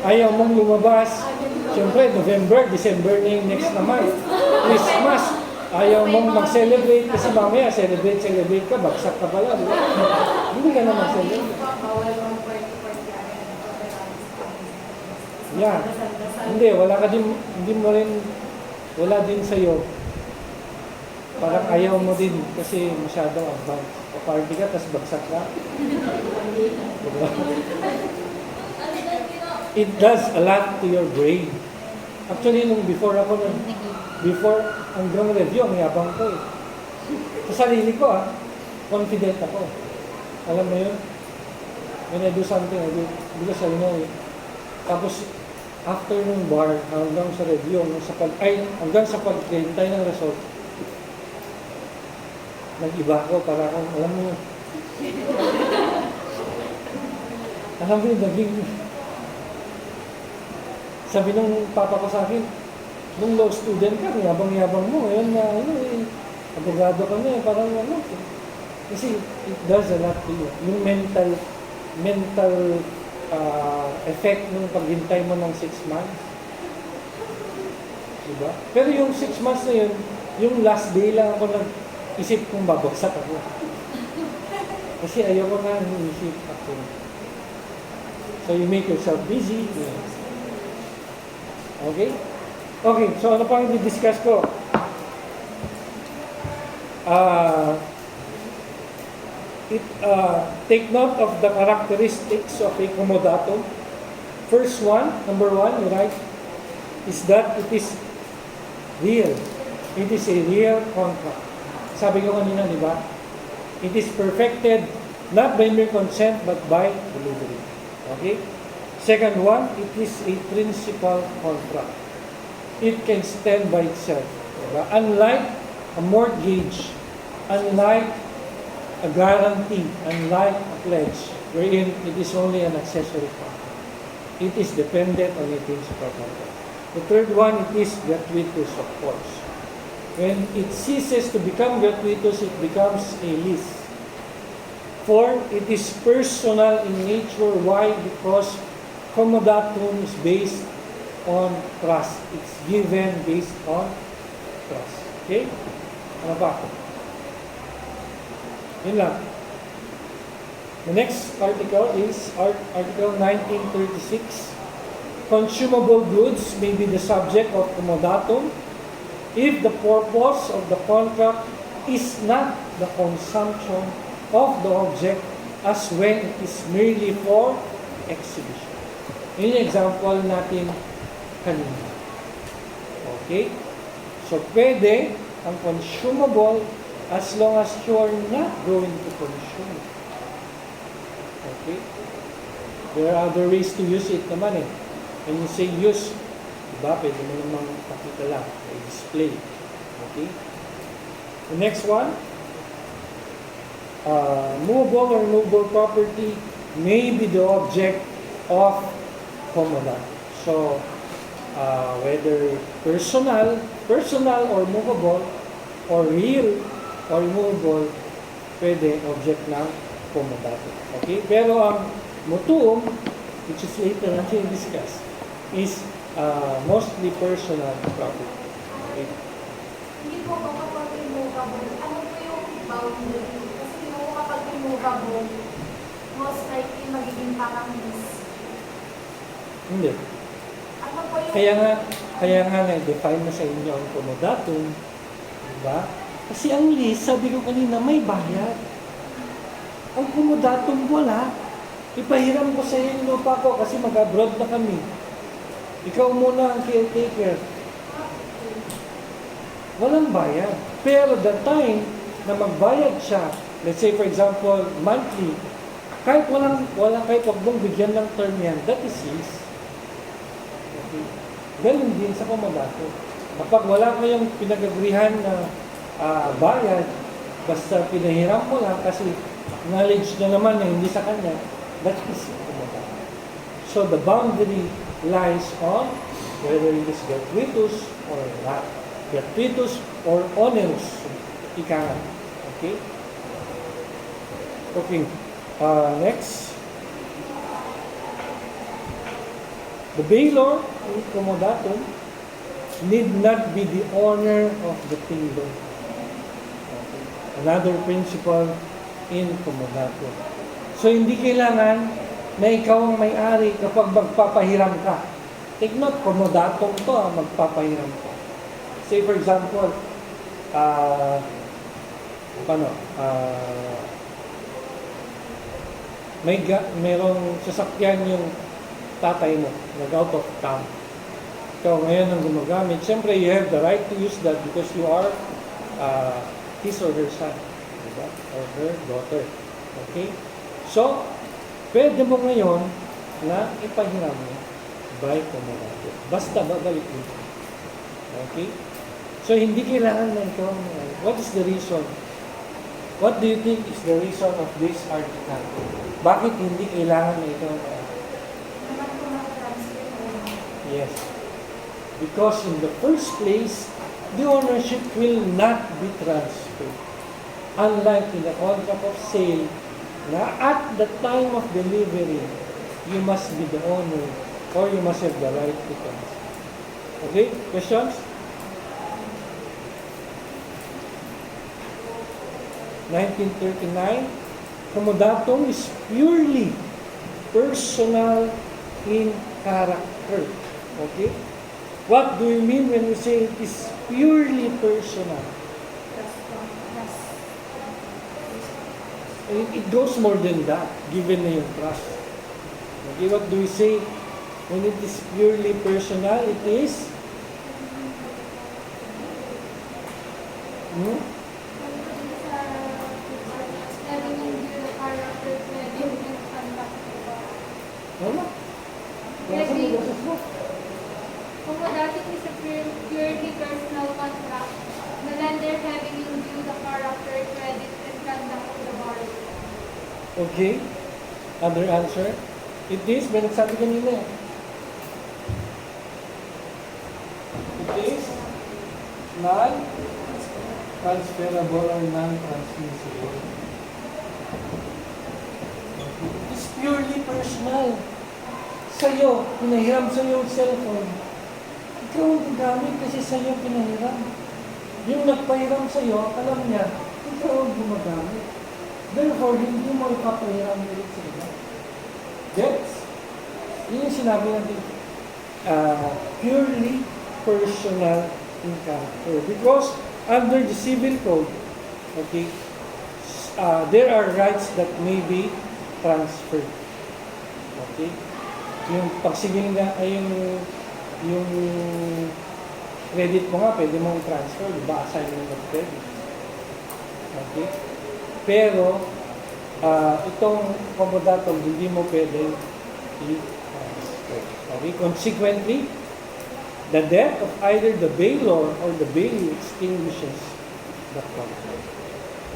Ayaw mong lumabas. Siyempre, November, December na yung next naman. Christmas. Ayaw mong mag-celebrate kasi mamaya, celebrate ka, bagsak ka pala. Di ba? Hindi ka na mag-celebrate. Yeah. Hindi, wala din sa'yo. Parang ayaw mo din kasi masyadong advance. Pa-party ka, tapos bagsak ka. Diba? it does a lot to your brain. Actually, nung before hanggang review, ang yabang ko eh. Sa sarili ko confident ako. Alam mo yun? When I do something, I do because I know it. Tapos, after nung bar, hanggang sa review, hanggang sa pagkintay ng result, nag-iba ako para akong, alam mo yun. Alam mo yun, naging, sabi nung papa ko sa akin, nung law student ka, yabang-yabang mo, ngayon na, abogado ka na parang kasi it does a lot to you. Yung mental effect nung paghintay mo ng 6 months. Diba? Pero yung 6 months na yun, yung last day lang ako nag-isip kung babagsak ako. Kasi ayoko na isip ako. So you make yourself busy. Okay? Okay, so ano pang i-discuss ko? Take note of the characteristics of a comodatum. Number one, you write, is that it is real. It is a real contract. Sabi ko kanina, di ba? It is perfected not by mere consent but by delivery. Okay? Second one, it is a principal contract. It can stand by itself. Diba? Unlike a mortgage, unlike a guarantee, unlike a pledge, wherein it is only an accessory contract. It is dependent on a principal contract. The third one, it is gratuitous, of course. When it ceases to become gratuitous, it becomes a lease. 4, it is personal in nature. Why? Because comodatum is based on trust. It's given based on trust. Okay? Ano pa? Yun lang. The next article is Article 1936. Consumable goods may be the subject of comodatum if the purpose of the contract is not the consumption of the object as when it is merely for exhibition. Yun yung example natin kanina. Okay? So, pwede ang consumable as long as you are not going to consume it. Okay? There are other ways to use it naman eh. When you say use, diba, pwede mo namang pakita lang, display. Okay? The next one, movable or movable property may be the object of comodatum. So, whether personal or movable, or real or movable, pwede object ng comodatum. Okay? Pero ang mutuum, which is later natin discuss, is mostly personal property. Okay? Hindi po ba kapag removable, ano po yung boundary? Kasi yung kapag removable, most likely magiging parang lease. Hindi. Ano po yung... Kaya nga na-define na sa inyo ang comodatum, diba? Kasi ang lease, sabi ko kanina, may bayad. Ang comodatum wala. Ipahiram ko sa iyo yung lupa ko kasi mag-abroad na kami. Ikaw muna ang caretaker. Walang bayad. Pero the time na magbayad siya, let's say for example, monthly, kahit kahit wag mong bigyan ng term yan, that is lease. Okay. Ganun din sa comodatum. Kapag wala kayong pinag-agrihan na bayad, basta pinahiram mo lang kasi knowledge na naman na hindi sa kanya, that is comodatum. So the boundary lies on whether it is gratuitous or not. Gratuitous or onerous. Ika nga. Okay? Okay. Next. The bailor in comodatum need not be the owner of the kingdom. Okay. Another principle in comodatum. So, hindi kailangan na ikaw ang may-ari kapag magpapahiram ka. Take note, comodatum to, magpapahiram ka. Say for example, merong sasakyan yung tatay mo, nag-out of town. Ikaw ngayon ang gumagamit. Siyempre, you have the right to use that because you are his or her son. Diba? Or her daughter. Okay? So, pwede mo ngayon na ipahiram mo by commodity. Basta babalik mo. Okay? So, hindi kailangan na ito. What is the reason? What do you think is the reason of this article? Bakit hindi kailangan na ito? Naman po mag-transfer mo. Yes. Because in the first place, the ownership will not be transferred. Unlike in the contract of sale, na at the time of delivery, you must be the owner or you must have the right to transfer. Okay? Questions? 1939, comodatum is purely personal in character. Okay? What do we mean when we say it is purely personal? It goes more than that, given na yung trust. Okay, what do we say? When it is purely personal, it is Having in view the character, credit, and conduct. Ano? Nasa mo, nasa mo. Comodatum is a purely personal contract. The lender having in view the character, credit, and conduct of the borrower. Okay. Other answer? It is, may nagsabi kanina eh. It is non-transferable or non-transmissible. It is purely personal. Sa'yo, pinahiram sa'yo yung cellphone. Ikaw ang gagamit kasi sa'yo pinahiram. Yung nagpahiram sa'yo, alam niya, ikaw ang gumagamit. Therefore, hindi mo ipapahiram ulit sa iba. Gets? Yun yung sinabi natin, purely personal in character. Because under the civil code, okay, there are rights that may be transferred. Okay? Yung pagsigil nga, ay yung credit mo nga, pwede mong transfer, di ba? Assignment of credit. Okay? Pero, itong comodatum, hindi mo pwede i-transfer. Okay? Consequently, the debt of either the bailor or the bailey extinguishes the contract.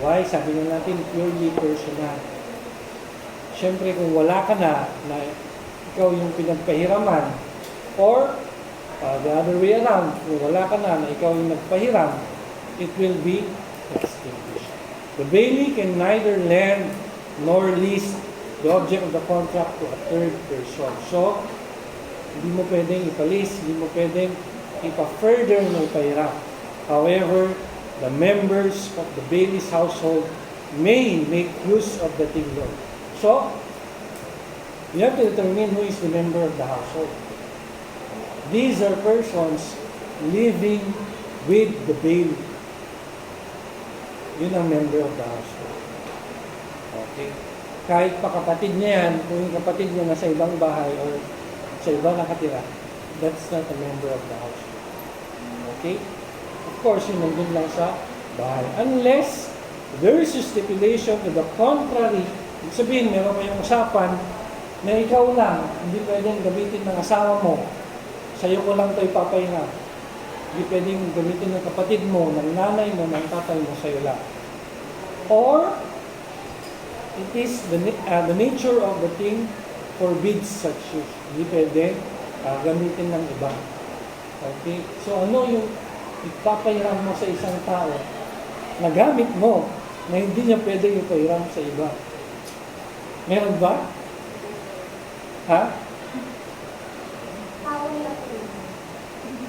Why? Sabi nga natin, purely personal. Siyempre, kung wala ka na ikaw yung pinagpahiraman, or the other way around, kung wala ka na ikaw yung nagpahiram, it will be extinguished. The bailey can neither lend nor lease the object of the contract to a third person. So, hindi mo pwedeng ipalis, hindi mo pwedeng ipa-further na ipahiram. However, the members of the bailey's household may make use of the thing loan. So, you have to determine who is the member of the household. These are persons living with the bailey. Yun ang member of the household. Okay? Kahit pa kapatid niya yan, kung yung kapatid niya nasa ibang bahay or sa iba nakatira, that's not a member of the household. Okay? Of course, yun nandun lang sa bahay. Unless there is a stipulation to the contrary, ibig sabihin, meron kayong usapan na ikaw lang, hindi pwedeng gamitin ng asawa mo, sa'yo ko lang ito ipapahinga. Hindi pwedeng gamitin ng kapatid mo, ng nanay mo, ng tatay mo, sa'yo lang. Or, it is the nature of the thing forbids such use. Hindi pwedeng gamitin ng iba. Okay? So, ano yung ipapahiram mo sa isang tao na gamit mo na hindi niya pwedeng ipahiram sa iba? Meron ba? Ha? Tawag na po.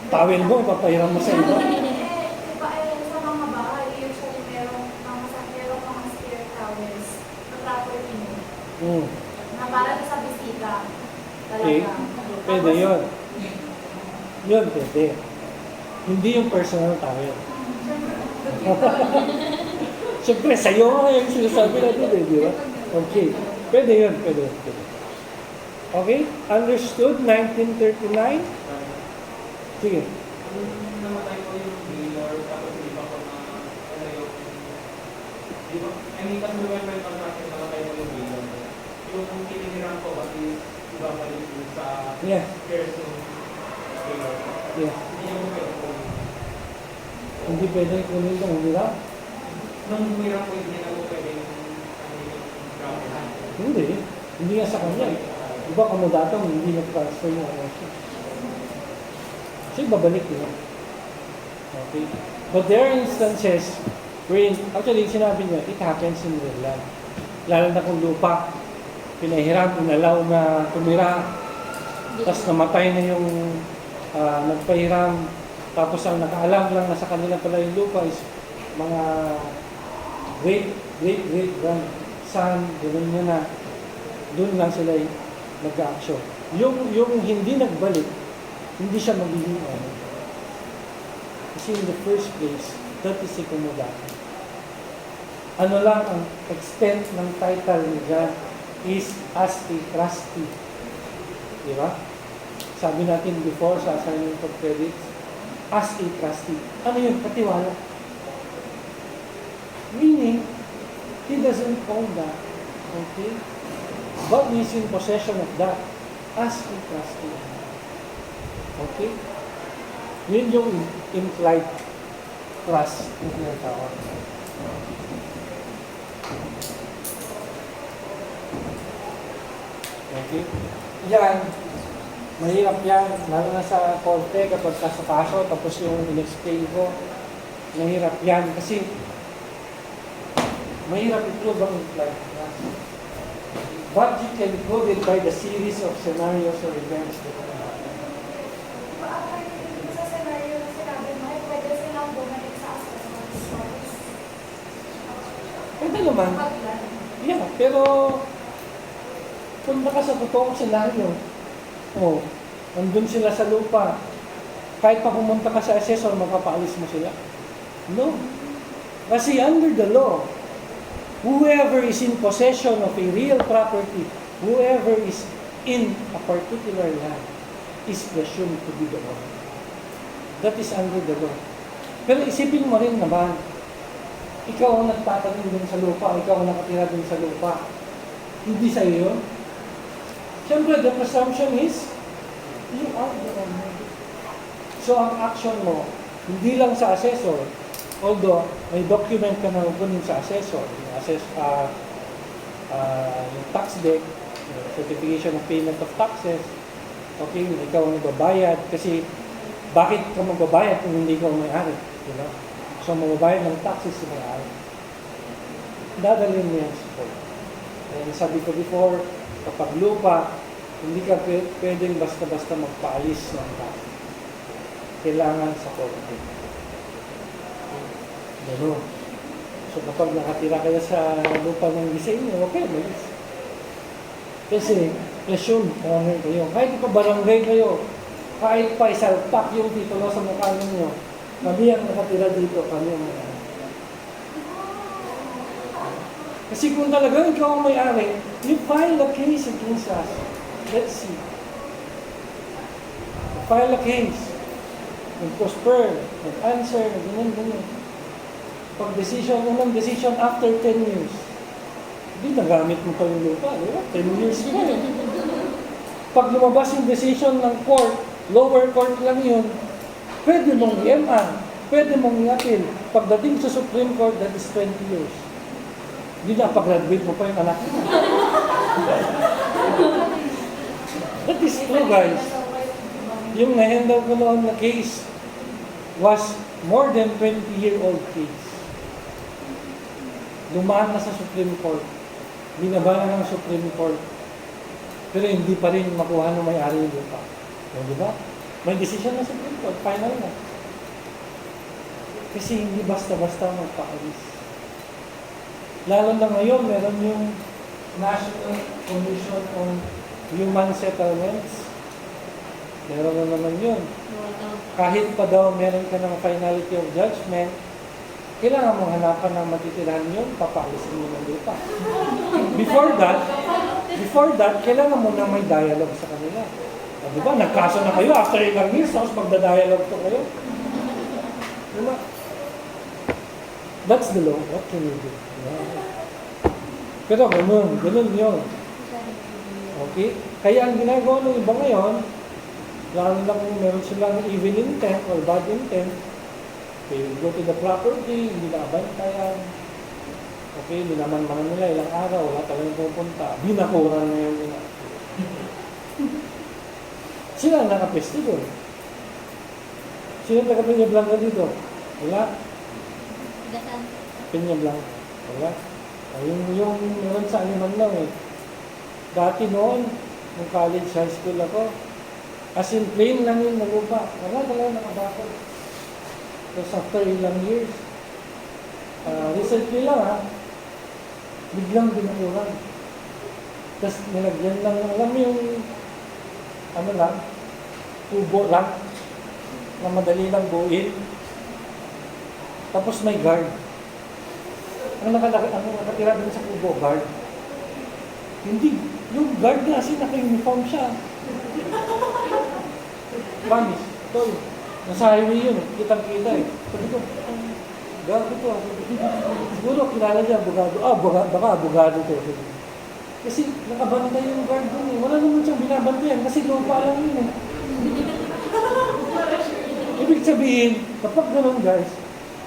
Tawel mo, ipapahiram mo sa iba? Diba, sa mga bahay, usually merong mga spare towels na property mo. Na para sa bisita. Okay. Pwede yun. Yun, pwede. Hindi yung personal towel. Siyempre, sa'yo nga yung sinasabi natin, di ba? Okay. Pwede yun, pwede. Okay? Understood? 1939? Sige. Kung namatay ko yung dealer, tapos hindi pa ko na, ano yung, di ba, I mean, kasi remember yung contract yung namatay ko yung dealer. Yung tininiran ko, at least, ibabalik yung sa Yeah. shares yung dealer. Yeah. Hindi yung pwede ko. Hindi pwedeng kunin ng umira? Nung humirap ko, hindi na ko pwede yung, ano yung ground. Hindi. Hindi nga sa kanya. Iba kamudatang hindi nag-transfer yung ownership. Kasi babalik yun. Okay? But there are instances wherein, actually, sinabi niya, it happens in real life. Lalo na kung lupa, pinahiram, inalaw na tumira, tapos namatay na yung nagpahiram, tapos ang nakaalam lang na sa kanila pala yung lupa is mga great grandson, gano'n niya na, doon lang sila nag-action. Yung hindi nagbalik, hindi siya magiging ano. Kasi in the first place, that is a comodato. Ano lang ang extent ng title niya is as a trustee. Di ba? Sabi natin before sa assignment of credits, as a trustee. Ano yun? Katiwala. Meaning, he doesn't own that. Okay? But he's in possession of that as a trustee. Okay? Yun yung implied trust na tinatawag. Okay? Yan, mahirap yan, lalo na sa korte kapag sa kaso, tapos yung in-explain ko, mahirap yan kasi mahirap i-prove ang implied trust. But you can prove it by the series of scenarios or events that can happen. Sa scenario na sinabi mo, pwede silang bumalik sa assessment. Pwede naman. Yeah, pero punta ka sa totoong senaryo. Oh, andun sila sa lupa. Kahit pa pumunta ka sa assessor, magpapaalis mo sila. No. Kasi under the law, whoever is in possession of a real property, whoever is in a particular land, is presumed to be the owner. That is under the law. Pero isipin mo rin naman, ikaw ang nagtatanim din sa lupa, ikaw ang nakatira din sa lupa. Hindi sa iyo. Siyempre, the presumption is, you are the owner. So, ang action mo, hindi lang sa assessor, although may document ka na kunin sa assessor, yung tax deck, yung certification of payment of taxes, okay, ikaw ang magbabayad, kasi bakit ka magbabayad kung hindi ka may-ari? Diba? So, magbabayad ng taxes si may-ari. Dadalhin mo yan sa court. And sabi ko before, kapag lupa, hindi ka pwedeng basta-basta magpaalis ng tax. Kailangan sa court. Gano'n. So kapag nakatira kayo sa lupa ng disenyo, okay, malis. Kasi, presume, owner kayo. Kahit ipabarangay kayo, kahit pa isalpak yung titulo sa mukha ninyo, kami ang nakatira dito, kami ang may-ari. Kasi kung talagang ikaw ang may-ari, you file a case against us. Let's see. You file a case. Nag-prosper, nag-answer, ganyan. Pag-decision, unang decision after 10 years. Hindi, nagamit mo pa yung lupa, di ba? 10 years ka eh. Pag lumabas yung decision ng court, lower court lang yun, pwede mong i-MR, pwede mong i-appeal. Pagdating sa Supreme Court, that is 20 years. Hindi na, pag-graduate mo pa yung anak mo. That is true, guys. Yung na-handle ko noon na case was more than 20-year-old case. Dumaan na sa Supreme Court. Binaba na ng Supreme Court. Pero hindi pa rin makuha ng may-ari yung lupa. O, di ba? May decision na Supreme Court. Final na. Kasi hindi basta-basta magpaalis. Lalo na ngayon, meron yung National Commission on Human Settlements. Meron na naman yun. Kahit pa daw meron ka ng finality of judgment, kailangan mong hanapan ng matitirahan yun, papaalisin mo ng lupa. Before that, Before that, kailangan mo na may dialogue sa kanila. Di ba? Nagkaso na kayo after ilang years, tapos magda-dialogue to kayo. Di ba? That's the law. What can you do? Yeah. Pero ganun yun. Okay? Kaya ang ginagawa ng iba ngayon, lalo lang kung meron silang evil intent or bad intent, they will go to the property, hindi na abantayan. Okay, minaman-manan nila ilang araw, wala talagang pupunta. Binakuran na yun nila. Sila ang nakapesti doon. Sino taga Peña Blanca dito? Wala. Gasan. Peña Blanca. Wala. Yung meron sa Aliman lang eh. Dati noon, nung college, high school ako, as in plain lang yun na lupa. Wala talaga nakabakod. Tapos after ilang years, recently lang biglang binakuran. Tapos nilagyan lang, alam mo yung, tubo lang, na madali lang buuin. Tapos may guard. Ang nakatira din sa kubo, guard. Hindi, yung guard na kasi naka-uniform siya. Promise, tol. Nasa highway yun, kitang-kita eh. Sabi ko, gago to. Siguro kilala niya, abogado. Baka abogado to. Kasi nakabantay yung guard dun eh. Wala naman siyang binabantayan kasi lupa lang yun eh. Ibig sabihin, kapag ganun guys,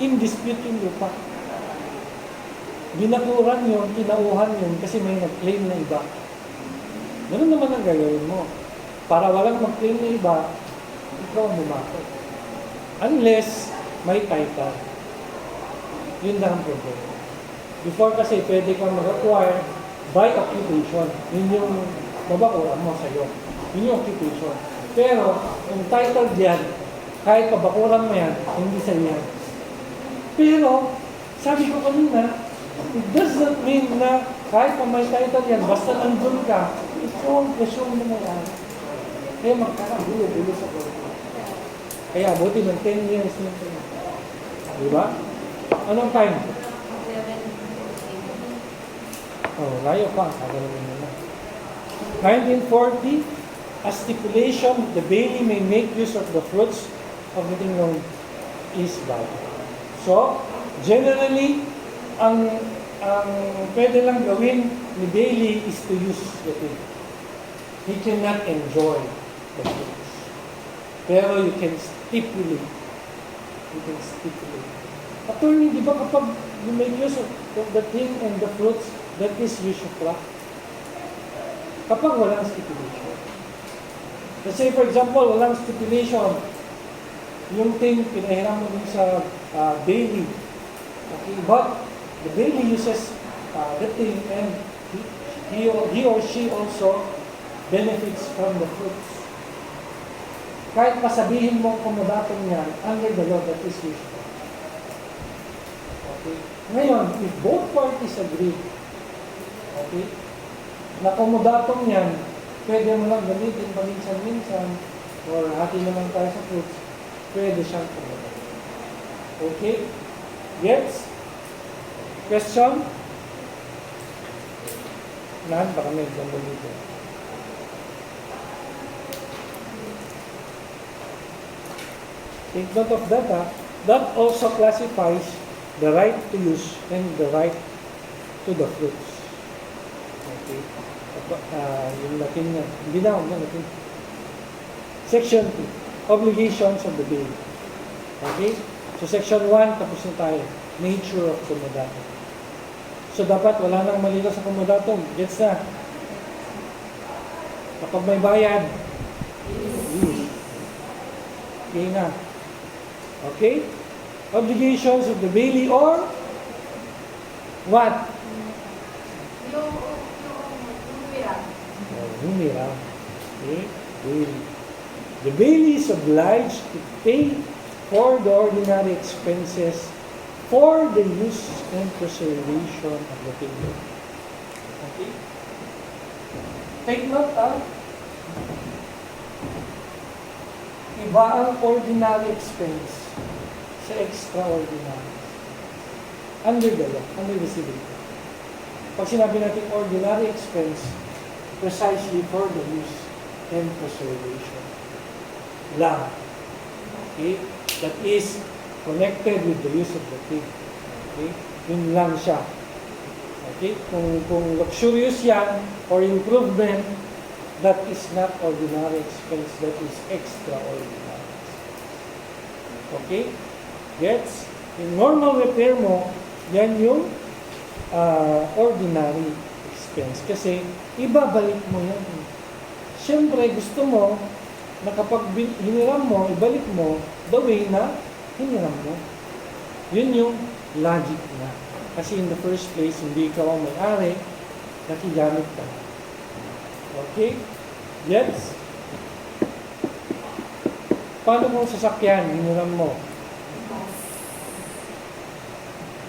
in dispute yung lupa. Binakuran yun, kinauhan yun kasi may nag-claim na iba. Ganun naman ang gagawin mo. Para walang mag-claim na iba, ikaw ang bumakot. Unless may title. Yun lang ang problema. Before kasi pwede kang mag-acquire by occupation. Yun yung babakuran mo sa'yo. Yun yung occupation. Pero, yung title diyan, kahit pabakuran mo yan, hindi sa'yo yan. Pero, sabi ko kanina, it doesn't mean na kahit pa may title yan, basta nandun ka, ikaw ang presyong mo yan. Kaya magkakagulo-gulo sa korte. Kaya buti ng 10 years nito. Diba? Anong time? Oh, layo pa. Kagalawin mo na. 1940, a stipulation that the bailee may make use of the fruits of the kingdom is valid. So, generally, ang pwede lang gawin ni bailee is to use the thing. He cannot enjoy the fruits. Pero you can stipulate. You can stipulate. Attorney, di ba kapag you make use of the thing and the fruits, that is usufruct. Kapag walang stipulation. Let's say, for example, walang stipulation, yung thing, pinahiram mo din sa bailee. Okay, but the bailee uses the thing and he or she also benefits from the fruits. Kahit pasabihin mo komodatong yan, under the law, that is useful. Okay? Ngayon, if both parties agree, okay, na komodatong yan, pwede mo lang gamitin paminsan-minsan, or hati naman tayo sa fruits, pwede siyang komodatong. Okay? Gets? Question? Nahan, baka may example dito. Take note of that. That also classifies the right to use and the right to the fruits. Okay. Yung Latin na. Hindi na ako Latin. Section 2. Obligations of the bill. Okay. So section 1, tapos na tayo. Nature of comodatum. So dapat wala nang malito sa comodatum. Gets na. Kapag may bayad, use. Okay na. Okay? Obligations of the bailee or what? Yung Humiram. Okay? Bailee. The bailee is obliged to pay for the ordinary expenses for the use and preservation of the kingdom. Okay? Take note, iba ang ordinary expense sa extraordinary. Under the law, under the civil code. Pag sinabi natin ordinary expense, precisely for the use and preservation lang. Okay? That is connected with the use of the thing. Okay? Yun lang siya. Okay? Kung luxurious yan or improvement, that is not ordinary expense, that is extraordinary. Okay? Gets? Yung normal repair mo, yan yung ordinary expense. Kasi, ibabalik mo yan. Siyempre, gusto mo na kapag hiniram mo, ibalik mo the way na hiniram mo. Yun yung logic na. Kasi in the first place, hindi ikaw ang may-ari, nakigamit ka. Okay? Yes? Paano kung sasakyan, hiniram mo?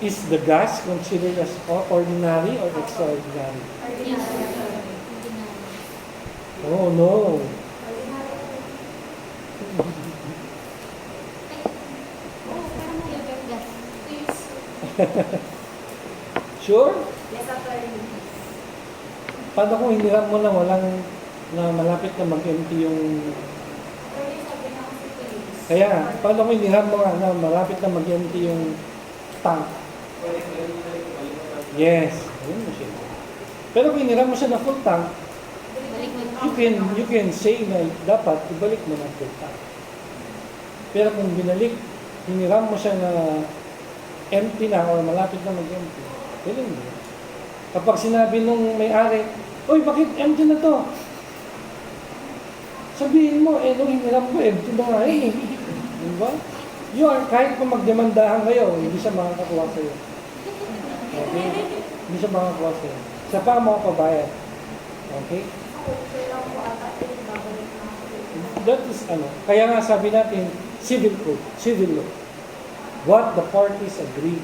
Is the gas considered as ordinary or extraordinary? Oh, no. Sure? Yes, attorney. Paano kung hiniram mo na malapit na mag-empty yung... Attorney, sabi na kasi please. Kaya, paano kung hiniram mo na malapit na mag-empty yung tank? Yes. Ayun mo siya. Pero kung hiniram mo siya na full tank, you can say na dapat ibalik mo na full tank. Pero kung hiniram mo siya na empty na or malapit na mag-empty, kailan mo. Kapag sinabi nung may-ari, "Uy, bakit empty na to?" Sabihin mo, nung hiniram ko, empty na nga eh. Diba? Kahit kung magdemandahan kayo, hindi siya makakakuha sa'yo. Okay? Hindi siya makakakuha sa'yo. Sa pa mo pabayad. Okay? That is kaya nga sabi natin, civil code, civil law. What the parties agree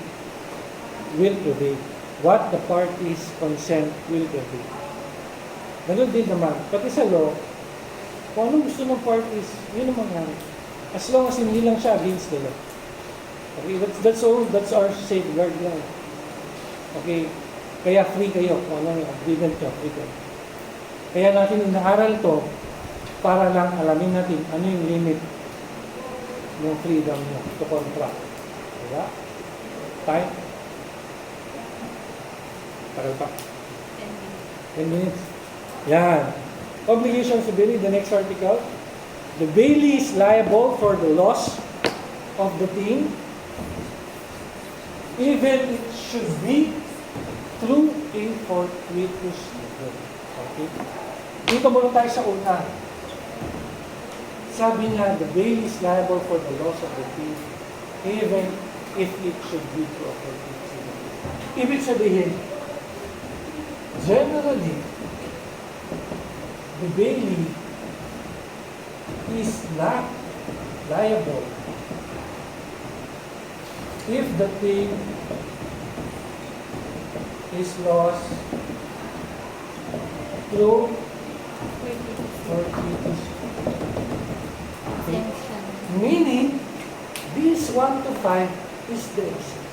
will prevail. What the parties consent will prevail. Ganun din naman, pati sa law, kung anong gusto ng parties, yun ang mangyari. As long as hindi lang siya against the law. Okay, that's our safeguard lang. Okay, kaya free kayo kung ano yung agreement nyo, free kayo. Kaya natin inaaral to para lang alamin natin ano yung limit ng freedom nyo to contract. Diba? Time? Tagal pa. 10 minutes. Yan. Obligations to Bailey, the next article. The Bailey is liable for the loss of the thing, even it should be through a fortuitous method. Okay? Dito muna tayo sa una. Sabi niya, the Bailey is liable for the loss of the thing, even if it should be through a fortuitous method. Ibig sabihin, generally, the Bailey is not liable if the thing is lost through fortuitous. Meaning, this 1 to 5 is the exception.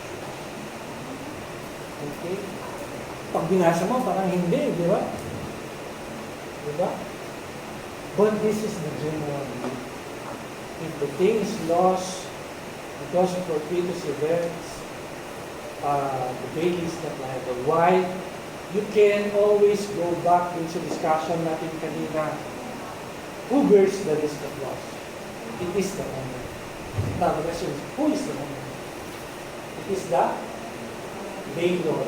Okay? Pag binasa mo, parang hindi, di ba? Di ba? But this is the general rule. If the thing is lost because of fortuitous events, the Bailey is not liable. Why? You can always go back into discussion natin kanina. Who bears the risk of loss? It is the owner. Now the question is, who is the owner? It is the bailor.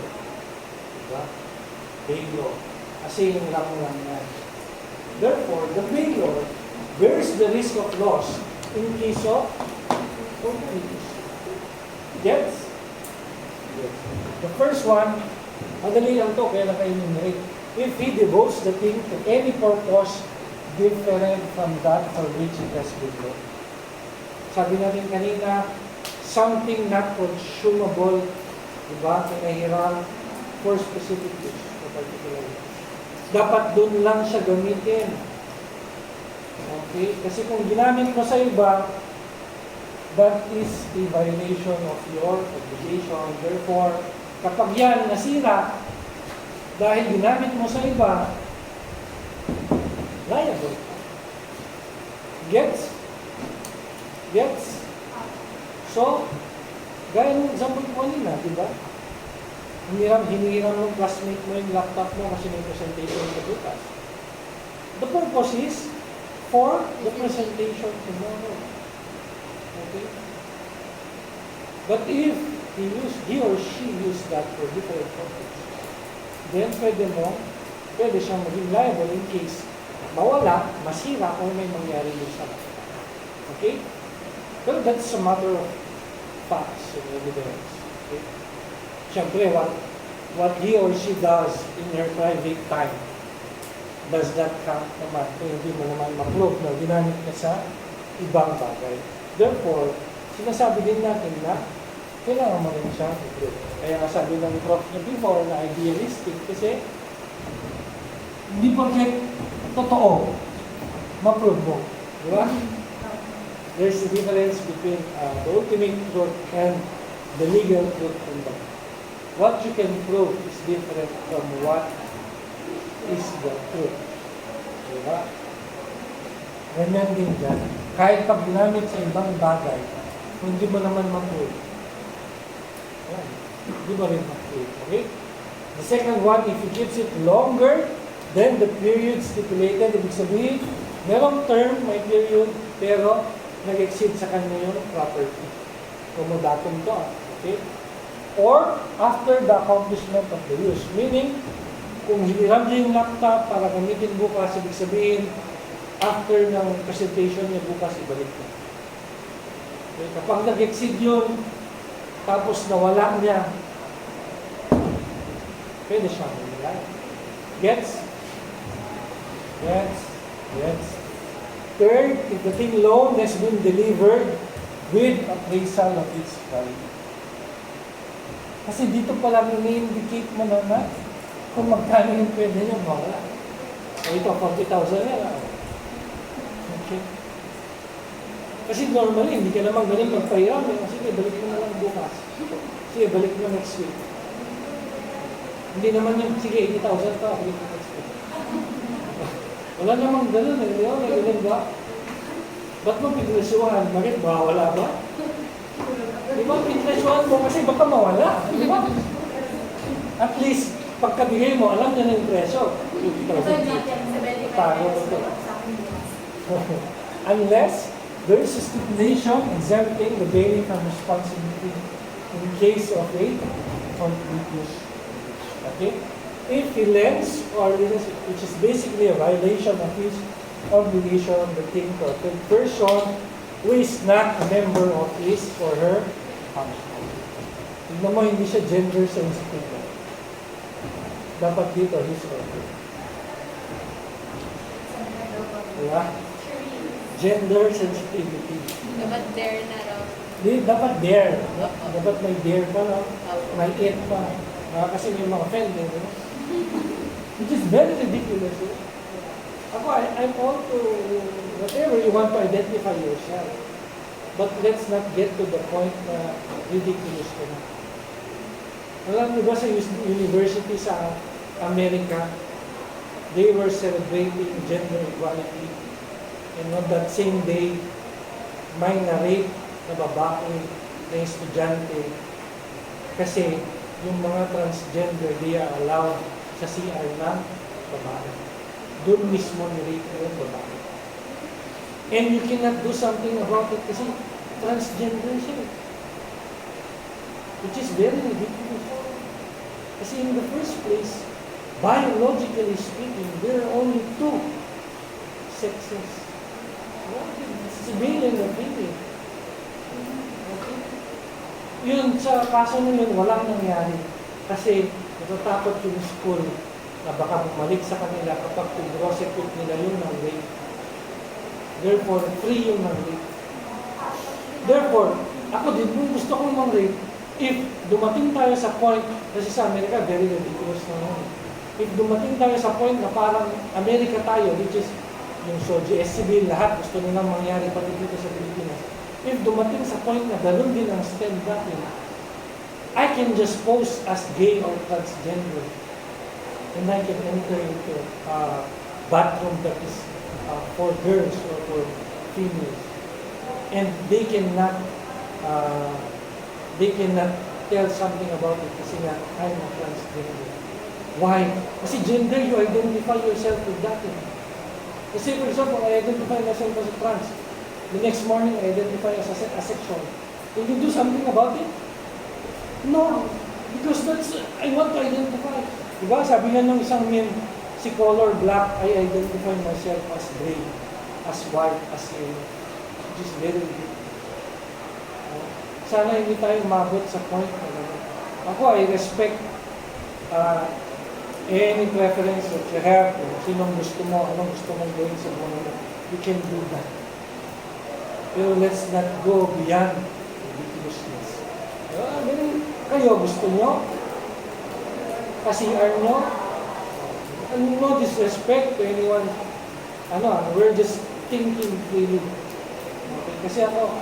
Diba? Bailor. Kasi yung lang yan. Therefore, the bailor bears the risk of loss in case of fortuitous. Yes? Yes. The first one, madali lang to, kaya lang kayo numerate. If he devotes the thing to any purpose different from that for which it has been bought. Sabi natin kanina, something not consumable, diba, kinahiram for specific use, for particular use. Dapat doon lang siya gamitin. Okay? Kasi kung ginamit mo sa iba, that is a violation of your obligation. Therefore, kapag yan nasira, dahil ginamit mo sa iba, So, gaya ng example ko kanina, di ba? Hinihiram ng classmate mo yung laptop mo kasi may presentation sa bukas. The purpose is for the presentation tomorrow. Okay? But if he or she use that for different purpose, then pwede siyang maging liable in case mawala, masira, o may mangyari din sa laptop. Okay? Pero that's a matter of facts and evidence. Okay? Siyempre, what he or she does in her private time, does that count naman kung hindi mo naman ma-prove na ginamit ka sa ibang bagay. Therefore, sinasabi din natin na kailangan mo rin siya i-prove. Kaya nga sabi ng prof niya before na idealistic kasi hindi porket totoo, ma-prove mo. Di ba? There's a difference between the ultimate truth and the legal truth. What you can prove is different from what is the truth. Diba? Ganyan din dyan. Kahit pag ginamit sa ibang bagay, kung hindi mo naman ma-prove, hindi mo rin ma-prove. Okay? The second one, if he keeps it longer than the period stipulated, ibig sabihin, merong term, may period, pero nag-exceed sa kanya yung property. Datum to. Okay? Or after the accomplishment of the use. Meaning, kung hiniram niya yung laptop para gamitin bukas, ibig sabihin, after ng presentation niya bukas, ibalik niya. Okay? Kapag nag-exceed yun, tapos nawala niya, pwede siyang manilay. Gets? Third, if the thing loan has been delivered with appraisal of its value. Kasi dito pa lang ini-indicate mo na kung magkano yung pwede niya mawala. So ito, 40,000 yan. Okay. Kasi normally, hindi ka naman ganun magpahiram. Sige, balik mo na lang bukas. Sige, balik mo next week. Hindi naman yung, sige, 80,000 pa, balik mo next week. Wala namang ganun eh. Di ba? May ganun ba? Ba't mo pinresyuhan? Bakit? Mawala ba? Di ba? Pinresyuhan mo kasi baka mawala. Di ba? At least, pagkabigay mo, alam niya na yung presyo. Paano ito? Unless there is a stipulation exempting the bailiff from responsibility in case of a complete use. Okay? If he lends or lends, which is basically a violation of his obligation of the thing to a third person who is not a member of his or her household. Tignan mo, hindi siya gender sensitive. Dapat dito, his or her. Diba? Gender sensitivity. Dapat there na raw. Dapat there. Dapat may there pa, no? May it pa. Kasi may mga offended, no? Which is very ridiculous. Eh? I'm all to whatever you want to identify yourself. But let's not get to the point na ridiculous ka na. Alam niyo ba sa university sa Amerika, they were celebrating gender equality. And on that same day, may na-rape na babae na estudyante kasi yung mga transgender, they are allowed sa CR ng babae. Doon mismo ni-rape na yung babae. And you cannot do something about it kasi transgender siya. Which is very ridiculous. Kasi in the first place, biologically speaking, there are only two sexes. It's male and a female. Okay? Yun, sa kaso na yun, walang nangyari. Kasi natatakot yung school na baka bumalik sa kanila kapag prosecute nila yung ng rape. Therefore, free yung ng rape. Therefore, ako din, kung gusto kong mang rape, if dumating tayo sa point, kasi sa Amerika, very ridiculous na yun. If dumating tayo sa point na parang Amerika tayo, which is yung SOGI, SCB, lahat gusto nilang mangyari pati dito sa Pilipinas. If dumating sa point na gano'n din ang STEM natin, I can just pose as gay or transgender and I can enter into a bathroom that is for girls or for females. And they cannot they cannot tell something about it kasi nga, I'm a transgender. Why? Kasi gender, you identify yourself with that. Kasi for example, I identify myself as a trans. The next morning, I identify as asexual. Will you do something about it? No. Because I want to identify. Diba? Sabi nga ng isang meme, si color black, I identify myself as gray, as white, as yellow. Which is very good. Sana hindi tayo umabot sa point na gano'n. Ako, I respect any preference that you have, kung sinong gusto mo, anong gusto mong gawin sa buhay mo. You can do that. Pero let's not go beyond ridiculousness. Kayo, gusto nyo? Kasi nyo? No disrespect to anyone. We're just thinking freely. Okay? Kasi ako,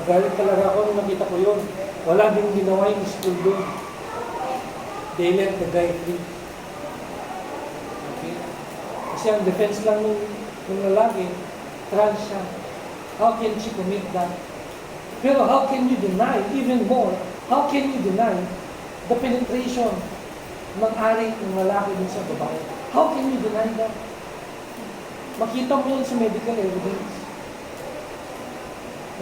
magalit talaga ako nung nakita ko yun. Wala din ginawa yung school doon. They let the guy free. Okay? Kasi ang defense lang ng lalaki, trans siya. How can she commit that? Pero how can you deny, even more, how can you deny the penetration ng ari ng lalaki din sa babae? How can you deny that? Makita mo yun sa medical evidence.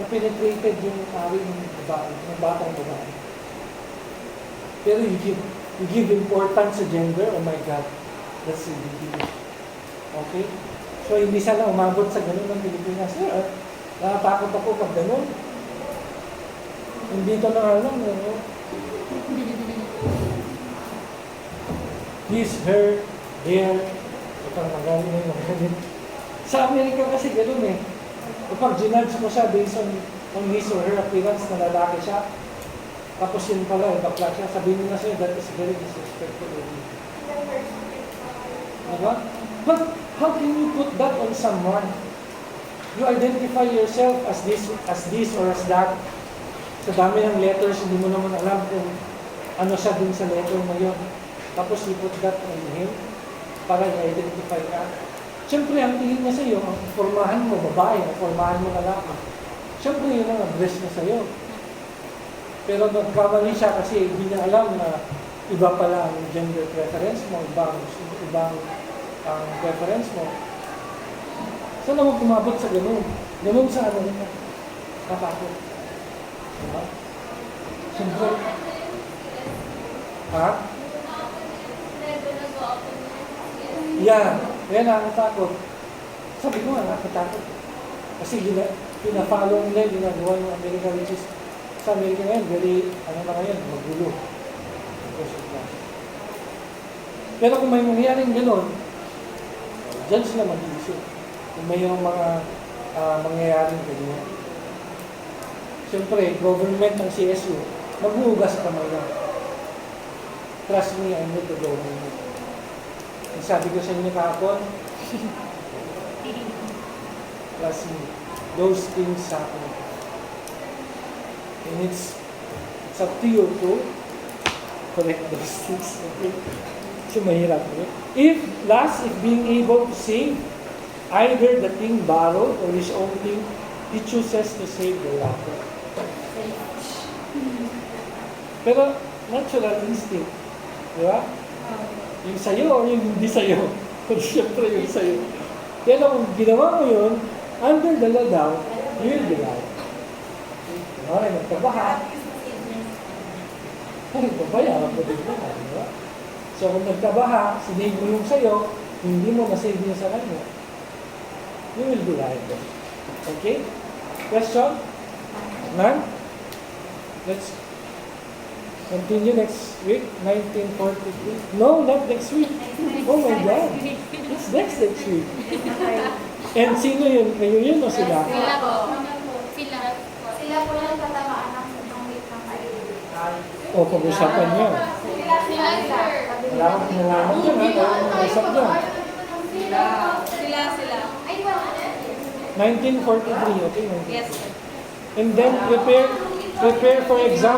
Na penetrated yung ari ng babae, ng batang babae. Pero you give importance sa gender, oh my God, that's ridiculous. Okay? So hindi sana umabot sa ganun ng Pilipinas. Natatakot ako pag ganun. Hindi ito na alam. His, her, their, ito magaling na yung magaling. Sa Amerika kasi ganun eh. Kapag ginudge mo siya based on his or her appearance na lalaki siya, tapos yun pala, bakla siya, sabihin mo na siya, that is very disrespectful. Diba? But how can you put that on someone? You identify yourself as this or as that. Sa dami ng letters, hindi mo naman alam kung ano siya dun sa letter na yun. Tapos you put that on him para i-identify ka. Siyempre, ang tingin niya sa'yo, ang formahan mo babae, ang formahan mo lalaki. Siyempre, yun ang address niya sa'yo. Pero nagkamali siya kasi hindi niya alam na iba pala ang gender preference mo, ibang ang preference mo. Sana mo kumabot sa ganun. Ganun sa ano nila. Kakakot. Diba? Siyempre. Ha? Yeah. Yan nakakatakot. Sabi ko nga, nakakatakot. Kasi pina-follow nila, ginagawa ng America, which is sa Amerika ngayon, very, magulo. Pero kung may mangyaring gano'n, dyan sila mag-iisip. Kung may yung mga mangyayaring ganyan. Siyempre, government ng CSU, maghuhugas kamay lang. Trust me, I'm not the government. Ang sabi ko sa inyo kahapon, trust me, those things happen. And it's up to you to correct those things. Okay? So, mahirap. Okay? If being able to save either the thing borrowed or his own thing, he chooses to save the latter. Pero, natural instinct. Di ba? Yung sa'yo o yung hindi sa'yo? Siyempre yung sa'yo. Pero kung ginawa mo yun, under the law daw, you will be right. Okay, nagkabaha. Babayaran mo din na, di ba? So kung nagkabaha, sinave mo yung sa'yo, hindi mo masave yung sa kanya, you will be liable. Okay? Question? None? Let's continue next week, 1943. No, not next week. Oh my God. It's next week. And sino yun? Kayo yun o sila? Sila po. Sila. Sila po yung tatamaan ng week ng kayo. O pag-usapan niyo. Sila, sir. Wala akong kinalaman dyan. Kaya mag-usap dyan. Sila. Ay, well, 1943, okay? 1943. Yes, sir. And then prepare for exam.